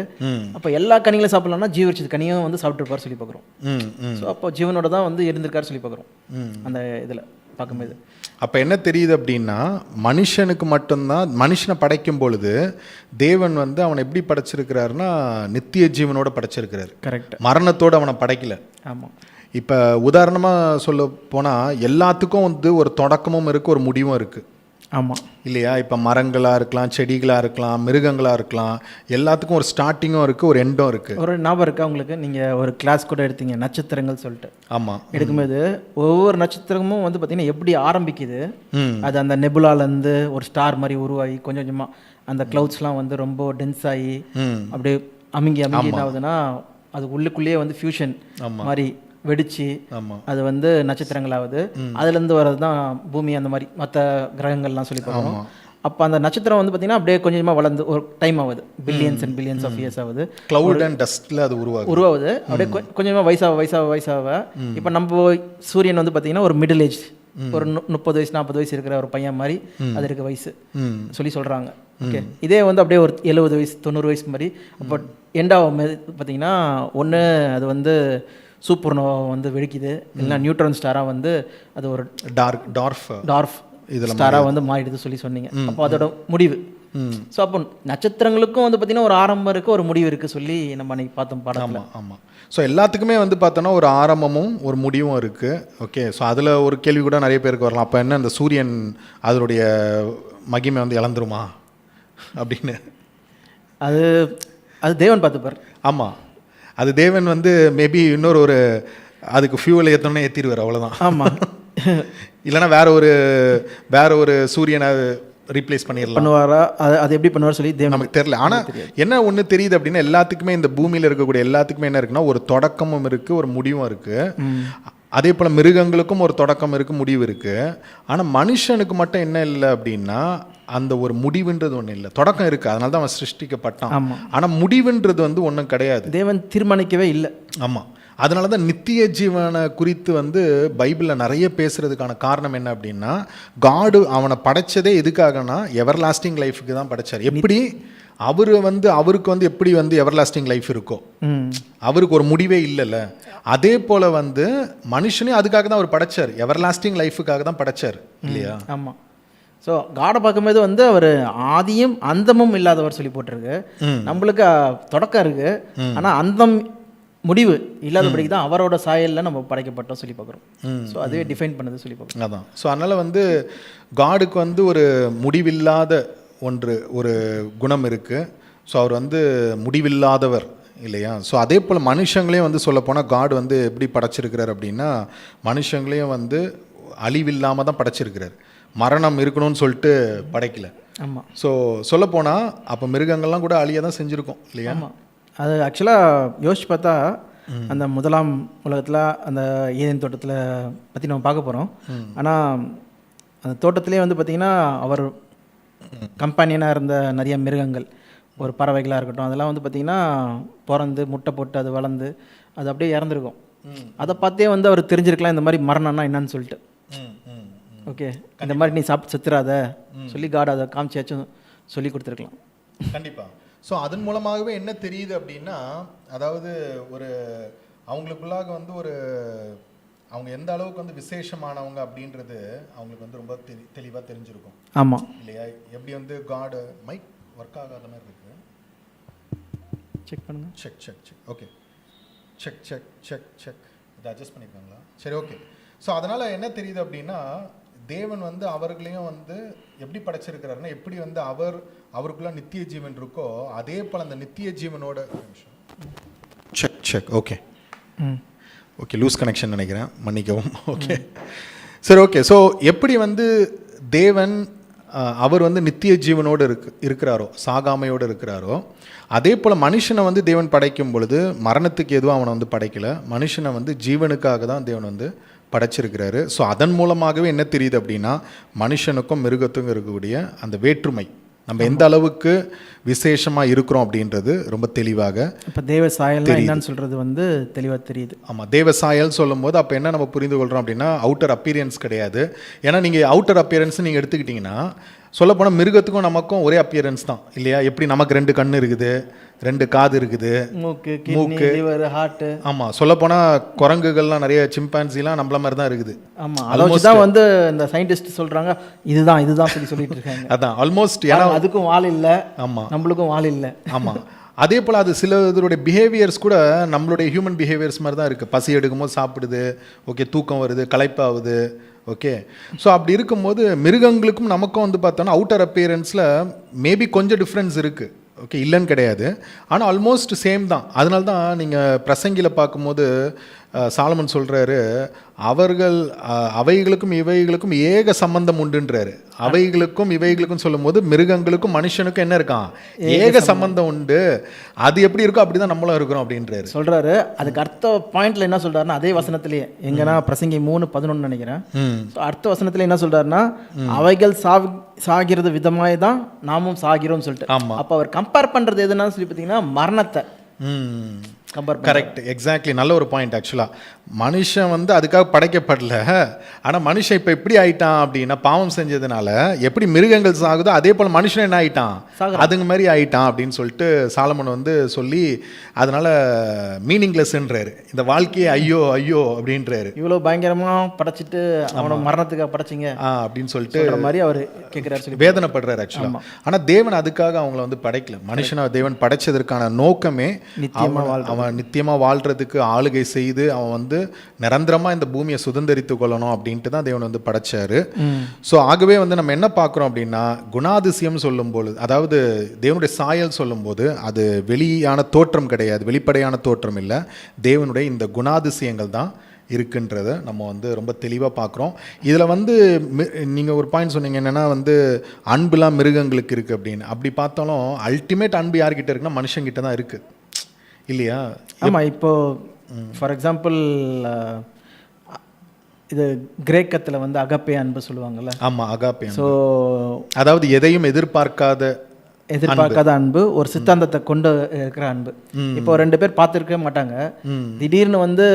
அப்போ எல்லா கனிகளையும் சாப்பிட்லாம்னா ஜீவ விருட்சத்து கனியும் வந்து சாப்பிட்டுருப்பார் சொல்லி பார்க்குறோம். ஸோ அப்போ ஜீவனோட தான் வந்து இருந்திருக்காரு சொல்லி பார்க்குறோம் அந்த இதில் பார்க்கும்போது. அப்போ என்ன தெரியுது அப்படின்னா மனுஷனுக்கு மட்டும்தான், மனுஷனை படைக்கும் பொழுது தேவன் வந்து அவனை எப்படி படைச்சிருக்கிறாருன்னா நித்திய ஜீவனோட படைச்சிருக்கிறாரு. கரெக்ட். மரணத்தோடு அவனை படைக்கல. ஆமாம். இப்போ உதாரணமாக சொல்ல போனால் எல்லாத்துக்கும் வந்து ஒரு தொடக்கமும் இருக்குது, ஒரு முடிவும் இருக்குது. ஆமாம் இல்லையா? இப்போ மரங்களாக இருக்கலாம், செடிகளாக இருக்கலாம், மிருகங்களாக இருக்கலாம், எல்லாத்துக்கும் ஒரு ஸ்டார்டிங்கும் இருக்குது, ஒரு எண்டும் இருக்குது. ஒரு ஞாபகம் இருக்கா உங்களுக்கு? நீங்கள் ஒரு கிளாஸ் கூட எடுத்தீங்க நட்சத்திரங்கள் சொல்லிட்டு. ஆமாம். எடுக்கும்போது ஒவ்வொரு நட்சத்திரமும் வந்து பார்த்திங்கன்னா எப்படி ஆரம்பிக்குது, அது அந்த நெபுலாலேருந்து ஒரு ஸ்டார் மாதிரி உருவாகி கொஞ்சம் கொஞ்சமாக அந்த க்ளவுட்ஸ்லாம் வந்து ரொம்ப டென்ஸ் ஆகி அப்படியே அமுங்கி என்ன ஆகுதுன்னா அது உள்ளுக்குள்ளேயே வந்து ஃபியூஷன் மாதிரி வெடிச்சு அது வந்து நட்சத்திரங்களாவது, அதுலேருந்து வர்றது தான் பூமி, அந்த மாதிரி மற்ற கிரகங்கள்லாம் சொல்லி பார்க்கணும். அப்போ அந்த நட்சத்திரம் வந்து பார்த்தீங்கன்னா அப்படியே கொஞ்சமாக வளர்ந்து ஒரு டைம் ஆகுது, billions and billions of years ஆகுது. க்ளவுட் அண்ட் டஸ்ட்டில் அது உருவாகுது. அப்படியே கொஞ்சமாக வயசாக இப்போ நம்ம சூரியன் வந்து பார்த்தீங்கன்னா ஒரு மிடில் ஏஜ், ஒரு 30 வயசு 40 வயசு இருக்கிற ஒரு பையன் மாதிரி அது இருக்க வயசு சொல்லி சொல்கிறாங்க. ஓகே, இதே வந்து அப்படியே ஒரு 70 வயசு 90 வயசு மாதிரி. அப்போ எண்டாகும் பார்த்தீங்கன்னா ஒன்று அது வந்து சூப்பர் நோவா வந்து வெடிக்குது, இல்லைன்னா நியூட்ரான் ஸ்டாராக வந்து அது ஒரு டார்ஃப் இதில் ஸ்டாராக வந்து மாறிடுது சொல்லி சொன்னீங்க. அப்போ அதோட முடிவு. ஸோ அப்போ நட்சத்திரங்களுக்கும் வந்து பார்த்திங்கன்னா ஒரு ஆரம்பம் இருக்குது, ஒரு முடிவு இருக்குது சொல்லி நம்ம அன்றைக்கி பார்த்தோம் படம். ஆமாம். ஸோ எல்லாத்துக்குமே வந்து பார்த்தோன்னா ஒரு ஆரம்பமும் ஒரு முடிவும் இருக்குது. ஓகே, ஸோ அதில் ஒரு கேள்வி கூட நிறைய பேருக்கு வரலாம், அப்போ என்ன இந்த சூரியன் அதனுடைய மகிமை வந்து இழந்துருமா அப்படின்னு? அது தேவன் பார்த்துப்பார். ஆமாம், அது தேவன் வந்து மேபி இன்னொரு ஒரு அதுக்கு ஃபியூவல் ஏற்றோன்னே ஏற்றிடுவார், அவ்வளோதான். ஆமாம். இல்லைனா வேற ஒரு சூரியனை ரீப்ளேஸ் பண்ணுவாரா, அது எப்படி பண்ணுவார் சொல்லி நமக்கு தெரியல. ஆனால் என்ன ஒன்று தெரியுது அப்படின்னா எல்லாத்துக்குமே இந்த பூமியில் இருக்கக்கூடிய எல்லாத்துக்குமே என்ன இருக்குன்னா ஒரு தொடக்கமும் இருக்குது, ஒரு முடிவும் இருக்குது. அதே போல் மிருகங்களுக்கும் ஒரு தொடக்கம் இருக்குது, முடிவு இருக்குது. ஆனால் மனுஷனுக்கு மட்டும் என்ன இல்லை அப்படின்னா அந்த ஒரு முடிவுன்றது ஒன்றும் இல்லை. தொடக்கம் இருக்குது, அதனால தான் அவன் சிருஷ்டிக்கப்பட்டான். ஆனால் முடிவுன்றது வந்து ஒன்றும் கிடையாது, தேவன் தீர்மானிக்கவே இல்லை. ஆமாம், அதனால தான் நித்திய ஜீவனை குறித்து வந்து பைபிளில் நிறைய பேசுகிறதுக்கான காரணம் என்ன அப்படின்னா, காடு அவனை படைச்சதே எதுக்காகனா எவர் லாஸ்டிங் லைஃபுக்கு தான் படைச்சார். எப்படி அவருக்கு வந்து எப்படி வந்து எவர் லாஸ்டிங் லைஃப் இருக்கோ, அவருக்கு ஒரு முடிவே இல்லைல்ல, அதே போல் வந்து மனுஷனையும் அதுக்காக தான் அவர் படைச்சார், எவர் லாஸ்டிங் லைஃபுக்காக தான் படைச்சார் இல்லையா? ஆமாம். ஸோ காடை பார்க்கும்போது வந்து அவர் ஆதியும் அந்தமும் இல்லாதவர் சொல்லி போட்டிருக்கு. நம்மளுக்கு தொடக்கம் இருக்கு, ஆனால் அந்தம் முடிவு இல்லாதபடிக்கு தான் அவரோட சாயலில் நம்ம படைக்கப்பட்டோம் சொல்லி பார்க்குறோம். ஸோ அதுவே டிஃபைன் பண்ணது சொல்லி பார்க்குறோம். அதான். ஸோ அதனால் வந்து காடுக்கு வந்து ஒரு முடிவில்லாத ஒரு குணம் இருக்குது. ஸோ அவர் வந்து முடிவில்லாதவர் இல்லையா? ஸோ அதே போல் மனுஷங்களையும் வந்து சொல்லப்போனால் காடு வந்து எப்படி படைச்சிருக்கிறார் அப்படின்னா, மனுஷங்களையும் வந்து அழிவில்லாமல் தான் படைச்சிருக்கிறார், மரணம் இருக்கணும்னு சொல்லிட்டு படைக்கல. ஆமாம். ஸோ சொல்லப்போனால் அப்போ மிருகங்கள்லாம் கூட அழிய தான் செஞ்சுருக்கோம் இல்லையா? ஆமாம். அது ஆக்சுவலாக யோசிச்சு பார்த்தா அந்த முதலாம் உலகத்தில் அந்த ஏதேன் தோட்டத்தில் பற்றி நம்ம பார்க்க போகிறோம். ஆனால் அந்த தோட்டத்திலே வந்து பார்த்திங்கன்னா அவர் கம்பெனியனாக இருந்த நிறைய மிருகங்கள், ஒரு பறவைகளாக இருக்கட்டும், அதெல்லாம் வந்து பார்த்திங்கன்னா பிறந்து முட்டை போட்டு அது வளர்ந்து அது அப்படியே இறந்துருக்கும். அதை பார்த்தே வந்து அவர் தெரிஞ்சிருக்கலாம் இந்த மாதிரி மரணம்னா என்னன்னு சொல்லிட்டு. ஓகே, இந்த மாதிரி நீ சாப்பிட்டு செத்துறாத சொல்லி காட் அதை காமிச்சாச்சும் சொல்லி கொடுத்துருக்கலாம். கண்டிப்பாக. ஸோ அதன் மூலமாகவே என்ன தெரியுது அப்படின்னா, அதாவது ஒரு அவங்களுக்குள்ளாக வந்து அவங்க எந்த அளவுக்கு வந்து விசேஷமானவங்க அப்படின்றது அவங்களுக்கு வந்து ரொம்ப தெளிவாக தெரிஞ்சிருக்கும். ஆமாம் இல்லையா? எப்படி வந்து காடு மைக் ஒர்க் ஆகாத மாதிரி இருக்குது, செக் பண்ணுங்க. செக் ஓகே, செக் இதை அட்ஜஸ்ட் பண்ணியிருக்காங்களா? சரி, ஓகே. ஸோ அதனால் என்ன தெரியுது அப்படின்னா, தேவன் வந்து அவர்களையும் வந்து எப்படி படைச்சிருக்கிறாருன்னா, எப்படி வந்து அவருக்குள்ள நித்திய ஜீவன் இருக்கோ அதே போல் அந்த நித்திய ஜீவனோட செக் ஓகே லூஸ் கனெக்ஷன் நினைக்கிறேன், மன்னிக்கவும். ஓகே, சரி, ஓகே. ஸோ எப்படி வந்து தேவன் அவர் வந்து நித்திய ஜீவனோடு இருக்கிறாரோ, சாகாமையோடு இருக்கிறாரோ, அதே போல் மனுஷனை வந்து தேவன் படைக்கும் பொழுது மரணத்துக்கு எதுவும் அவனை வந்து படைக்கலை, மனுஷனை வந்து ஜீவனுக்காக தான் தேவன் வந்து படைச்சிருக்கிறாரு. ஸோ அதன் மூலமாகவே என்ன தெரியுது அப்படின்னா, மனுஷனுக்கும் மிருகத்துக்கும் இருக்கக்கூடிய அந்த வேற்றுமை, நம்ம எந்த அளவுக்கு விசேஷமாக இருக்கிறோம் அப்படின்றது ரொம்ப தெளிவாக இப்போ தேவ சாயல் என்னன்னு சொல்கிறது வந்து தெளிவாக தெரியுது. ஆமாம், தேவ சாயல் சொல்லும் போது அப்போ என்ன நம்ம புரிந்து கொள்கிறோம் அப்படின்னா, அவுட்டர் அப்பியரன்ஸ் கிடையாது. ஏன்னா நீங்கள் அவுட்டர் அப்பியரன்ஸ் நீங்கள் எடுத்துக்கிட்டிங்கன்னா, சொல்லப்போனால் மிருகத்துக்கும் நமக்கும் ஒரே அப்பியரன்ஸ் தான் இல்லையா? எப்படி நமக்கு 2 கண் இருக்குது, 2 காது இருக்குது, மூக்கு, ஹார்ட். ஆமாம், சொல்லப்போனால் குரங்குகள்லாம் நிறைய சிம்பான்சிலாம் நம்மள மாதிரி தான் இருக்குது. ஆமாம், ஆல்மோஸ்ட் தான் வந்து இந்த சயின்டிஸ்ட் சொல்கிறாங்க இதுதான் சொல்லிட்டு இருக்காங்க. அதான் ஆல்மோஸ்ட், ஏன்னா அதுக்கும் வால் இல்லை, ஆமாம், நம்மளுக்கும் வால் இல்லை. ஆமாம். அதே போல் அது சில இதோடைய பிஹேவியர்ஸ் கூட நம்மளுடைய ஹியூமன் பிஹேவியர்ஸ் மாதிரி தான் இருக்குது. பசி எடுக்கும்போது சாப்பிடுது, ஓகே, தூக்கம் வருது, களைப்பாகுது, ஓகே. ஸோ அப்படி இருக்கும்போது மிருகங்களுக்கும் நமக்கும் வந்து பார்த்தோன்னா அவுட்டர் அப்பியரன்ஸில் மேபி கொஞ்சம் டிஃப்ரென்ஸ் இருக்குது, ஓகே, இல்லைன்னு கிடையாது, ஆனால் ஆல்மோஸ்ட் சேம் தான். அதனால தான் நீங்கள் பிரசங்கியில் பார்க்கும்போது சாலமன் சொல்கிறாரு, அவைகளுக்கும் இவைகளுக்கும் ஏக சம்பந்தம் உண்டுன்றாரு. அவைகளுக்கும் இவைகளுக்கும் சொல்லும்போது மிருகங்களுக்கும் மனுஷனுக்கும் என்ன இருக்கான், ஏக சம்பந்தம் உண்டு. அது எப்படி இருக்கோ அப்படி தான் நம்மளும் இருக்கிறோம் அப்படின்றாரு சொல்கிறாரு. அதுக்கு அடுத்த பாயிண்ட்ல என்ன சொல்கிறாருன்னா, அதே வசனத்திலேயே எங்கன்னா பிரசங்கி 3:11 நினைக்கிறேன். அடுத்த வசனத்துல என்ன சொல்கிறாருன்னா, அவைகள் சாகிறது விதமாய் தான் நாமும் சாகிறோம்னு சொல்லிட்டு. ஆமாம், அப்போ அவர் கம்பேர் பண்ணுறது எதுனா சொல்லி பார்த்தீங்கன்னா மரணத்தை கரெக்ட், எக்ஸாக்ட்லி, நல்ல ஒரு பாயிண்ட். ஆக்சுவலாக மனுஷன் வந்து அதுக்காக படைக்கப்படல, ஆனால் மனுஷன் இப்போ எப்படி ஆயிட்டான் அப்படின்னா, பாவம் செஞ்சதுனால எப்படி மிருகங்கள் சாகுதோ அதே போல் மனுஷன் என்ன ஆயிட்டான், அதுங்க மாதிரி ஆயிட்டான் அப்படின்னு சொல்லிட்டு சாலமன் வந்து சொல்லி, அதனால மீனிங்லெஸ்ன்றாரு இந்த வாழ்க்கையை. ஐயோ ஐயோ அப்படின்றாரு, இவ்வளோ பயங்கரமாக படைச்சிட்டு அவனை மரணத்துக்காக படைச்சிங்க அப்படின்னு சொல்லிட்டு மாதிரி அவர் கேட்குறாரு, சொல்லி வேதனைப்படுறாரு ஆக்சுவலாக. ஆனால் தேவன் அதுக்காக அவங்கள வந்து படைக்கல. மனுஷனை தேவன் படைச்சதற்கான நோக்கமே அவன் நித்தியமாக வாழ்கிறதுக்கு ஆளுகை செய்து அவன் வந்து நிரந்தரமாக இந்த பூமியை சுதந்திரித்து கொள்ளணும் அப்படின்ட்டு தான் தேவன் வந்து படைச்சாரு. ஸோ ஆகவே வந்து நம்ம என்ன பார்க்குறோம் அப்படின்னா, குணாதிசயம் சொல்லும்போது, அதாவது தேவனுடைய சாயல் சொல்லும்போது அது வெளியான தோற்றம் கிடையாது, வெளிப்படையான தோற்றம் இல்லை, தேவனுடைய இந்த குணாதிசயங்கள் தான் இருக்குன்றத நம்ம வந்து ரொம்ப தெளிவாக பார்க்குறோம். இதில் வந்து நீங்கள் ஒரு பாயிண்ட் சொன்னீங்க என்னென்னா வந்து அன்புலாம் மிருகங்களுக்கு இருக்குது அப்படின்னு. அப்படி பார்த்தாலும் அல்டிமேட் அன்பு யார்கிட்ட இருக்குன்னா மனுஷங்கிட்ட தான் இருக்குது இல்லையா? ஆமாம். இப்போது ஃபார் எக்ஸாம்பிள் இது கிரேக்கத்தில் வந்து அகப்பே அன்பு சொல்லுவாங்கள்ல. ஆமாம், அகாப்பே. ஸோ அதாவது எதையும் எதிர்பார்க்காத எதிர்பார்க்காத அன்பு, ஒரு சித்தாந்தத்தை கொண்டு இருக்கிற அன்பு. இப்போ 2 பேர் பார்த்துருக்கவே மாட்டாங்க, திடீர்னு வந்து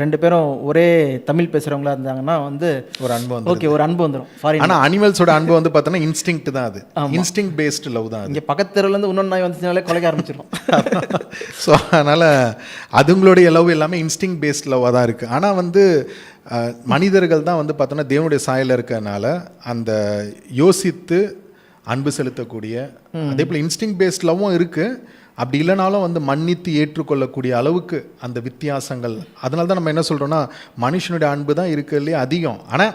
2 பேரும் ஒரே தமிழ் பேசுகிறவங்களா இருந்தாங்கன்னா வந்து ஒரு அன்பு வந்து ஓகே ஒரு அன்பு வந்துடும். ஃபாரின் ஆனால் அனிமல்ஸோட அன்பு வந்து பார்த்தோன்னா இன்ஸ்டிங்க்ட் தான், அது இன்ஸ்டிங்க்ட் பேஸ்டு லவ் தான் அது. இங்கே பக்கத்து தெருவுலேருந்து இன்னொன்று நாய் வந்துச்சுனாலே கொலைக்க ஆரம்பிச்சிடும். ஸோ அதனால் அதுங்களுடைய லவ் எல்லாமே இன்ஸ்டிங் பேஸ்ட் லவ்வாக தான் இருக்குது. ஆனால் வந்து மனிதர்கள் தான் வந்து பார்த்தோன்னா தேவனுடைய சாயலில் இருக்கிறதுனால அந்த யோசித்து அன்பு செலுத்தக்கூடிய, அதே போல் இன்ஸ்டிங் பேஸ்ட் லவ்வும் இருக்குது. அப்படி இல்லைனாலும் வந்து மன்னித்து ஏற்றுக்கொள்ளக்கூடிய அளவுக்கு அந்த வித்தியாசங்கள். அதனால தான் நம்ம என்ன சொல்கிறோன்னா மனுஷனுடைய அன்பு தான் இருக்கிறதுலே அதிகம். ஆனால்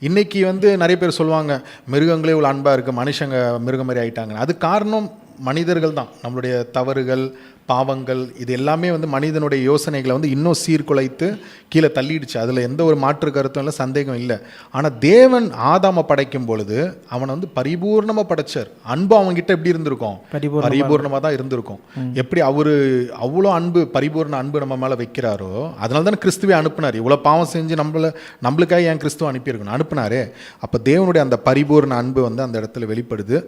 இன்றைக்கி வந்து நிறைய பேர் சொல்லுவாங்க மிருகங்களே இவ்வளோ அன்பாக இருக்குது, மனுஷங்க மிருகம் மாதிரி ஆகிட்டாங்க. அது காரணம் மனிதர்கள் தான். நம்மளுடைய தவறுகள், பாவங்கள், இது எல்லாமே வந்து மனிதனுடைய யோசனைகளை வந்து இன்னும் சீர்குலைத்து கீழே தள்ளிடுச்சு. அதில் எந்த ஒரு மாற்று கருத்தும் இல்லை, சந்தேகம் இல்லை. ஆனால் தேவன் ஆதாமை படைக்கும் பொழுது அவனை வந்து பரிபூர்ணமாக படைச்சார். அன்பு அவங்ககிட்ட எப்படி இருந்திருக்கும்? பரிபூர்ணமாக தான் இருந்திருக்கும். எப்படி அவர் அவ்வளோ அன்பு, பரிபூர்ண அன்பு நம்ம மேலே வைக்கிறாரோ, அதனால தானே கிறிஸ்துவே அனுப்புனார். இவ்வளோ பாவம் செஞ்சு நம்மளுக்காக ஏன் கிறிஸ்துவ அனுப்பியிருக்கணும்? அனுப்புனாரே. அப்போ தேவனுடைய அந்த பரிபூர்ண அன்பு வந்து அந்த இடத்துல வெளிப்படுது.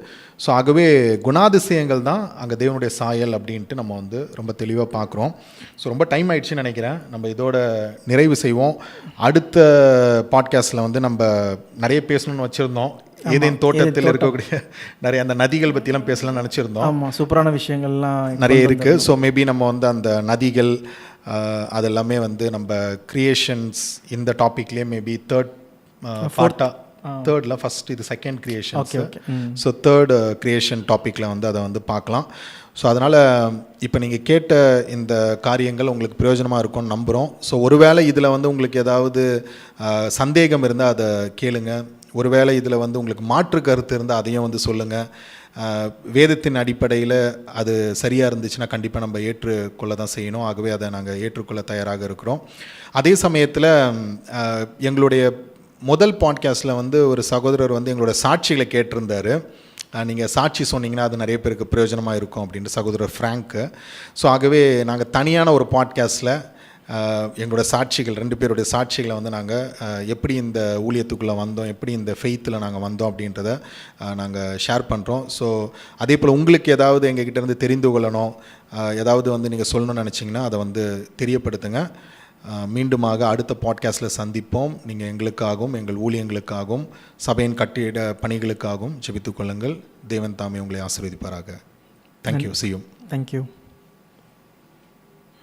ஸோ ஆகவே குணாதிசயங்கள் தான் அங்கே தேவனுடைய சாயல் அப்படின்ட்டு நம்ம வந்து ரொம்ப தெளிவாக பார்க்குறோம். ஸோ ரொம்ப டைம் ஆயிடுச்சுன்னு நினைக்கிறேன். நம்ம இதோட நிறைவு செய்வோம். அடுத்த பாட்காஸ்ட்டில் வந்து நம்ம நிறைய பேசணும்னு வச்சுருந்தோம். ஏதேன் தோட்டத்தில் இருக்கக்கூடிய நிறைய அந்த நதிகள் பற்றிலாம் பேசலாம்னு நினச்சிருந்தோம். ஆமாம், சூப்பரான விஷயங்கள்லாம் நிறைய இருக்குது. ஸோ மேபி நம்ம வந்து அந்த நதிகள் அதெல்லாமே வந்து நம்ம கிரியேஷன்ஸ் இந்த டாப்பிக்லேயே மேபி தேர்டில் ஃபஸ்ட் இது second creation. So third creation டாப்பிக்கில் வந்து அதை வந்து பார்க்கலாம். ஸோ அதனால் இப்போ நீங்கள் கேட்ட இந்த காரியங்கள் உங்களுக்கு பிரயோஜனமாக இருக்கும்னு நம்புகிறோம். ஸோ ஒருவேளை இதில் வந்து உங்களுக்கு ஏதாவது சந்தேகம் இருந்தால் அதை கேளுங்க. ஒருவேளை இதில் வந்து உங்களுக்கு மாற்று கருத்து இருந்தால் அதையும் வந்து சொல்லுங்கள். வேதத்தின் அடிப்படையில் அது சரியாக இருந்துச்சுன்னா கண்டிப்பாக நம்ம ஏற்றுக்கொள்ள தான் செய்யணும். ஆகவே அதை நாங்கள் ஏற்றுக்கொள்ள தயாராக இருக்கிறோம். அதே சமயத்தில் எங்களுடைய முதல் பாட்காஸ்ட்டில் வந்து ஒரு சகோதரர் வந்து எங்களோட சாட்சிகளை கேட்டிருந்தார். நீங்கள் சாட்சி சொன்னீங்கன்னா அது நிறைய பேருக்கு பிரயோஜனமாக இருக்கும் அப்படின்ட்டு, சகோதரர் ஃப்ராங்க்கு. ஸோ ஆகவே நாங்கள் தனியான ஒரு பாட்காஸ்ட்டில் எங்களோட சாட்சிகள் 2 பேருடைய சாட்சிகளை வந்து நாங்கள் எப்படி இந்த ஊழியத்துக்குள்ளே வந்தோம், எப்படி இந்த ஃபெய்த்தில் நாங்கள் வந்தோம் அப்படின்றத நாங்கள் ஷேர் பண்ணுறோம். ஸோ அதே போல் உங்களுக்கு ஏதாவது எங்ககிட்ட இருந்து தெரிந்து கொள்ளணும், ஏதாவது வந்து நீங்கள் சொல்லணும்னு நினச்சிங்கன்னா அதை வந்து தெரியப்படுத்துங்க. மீண்டுமாக அடுத்த பாட்காஸ்ட்டில் சந்திப்போம். நீங்கள் எங்களுக்காகவும் எங்கள் ஊழியங்களுக்காகவும் சபையின் கட்டிட பணிகளுக்காகவும் ஜெபித்துக் கொள்ளுங்கள். தேவன் தாமே உங்களை ஆசீர்வதிப்பாராக. தேங்க்யூ. See you. தேங்க்யூ.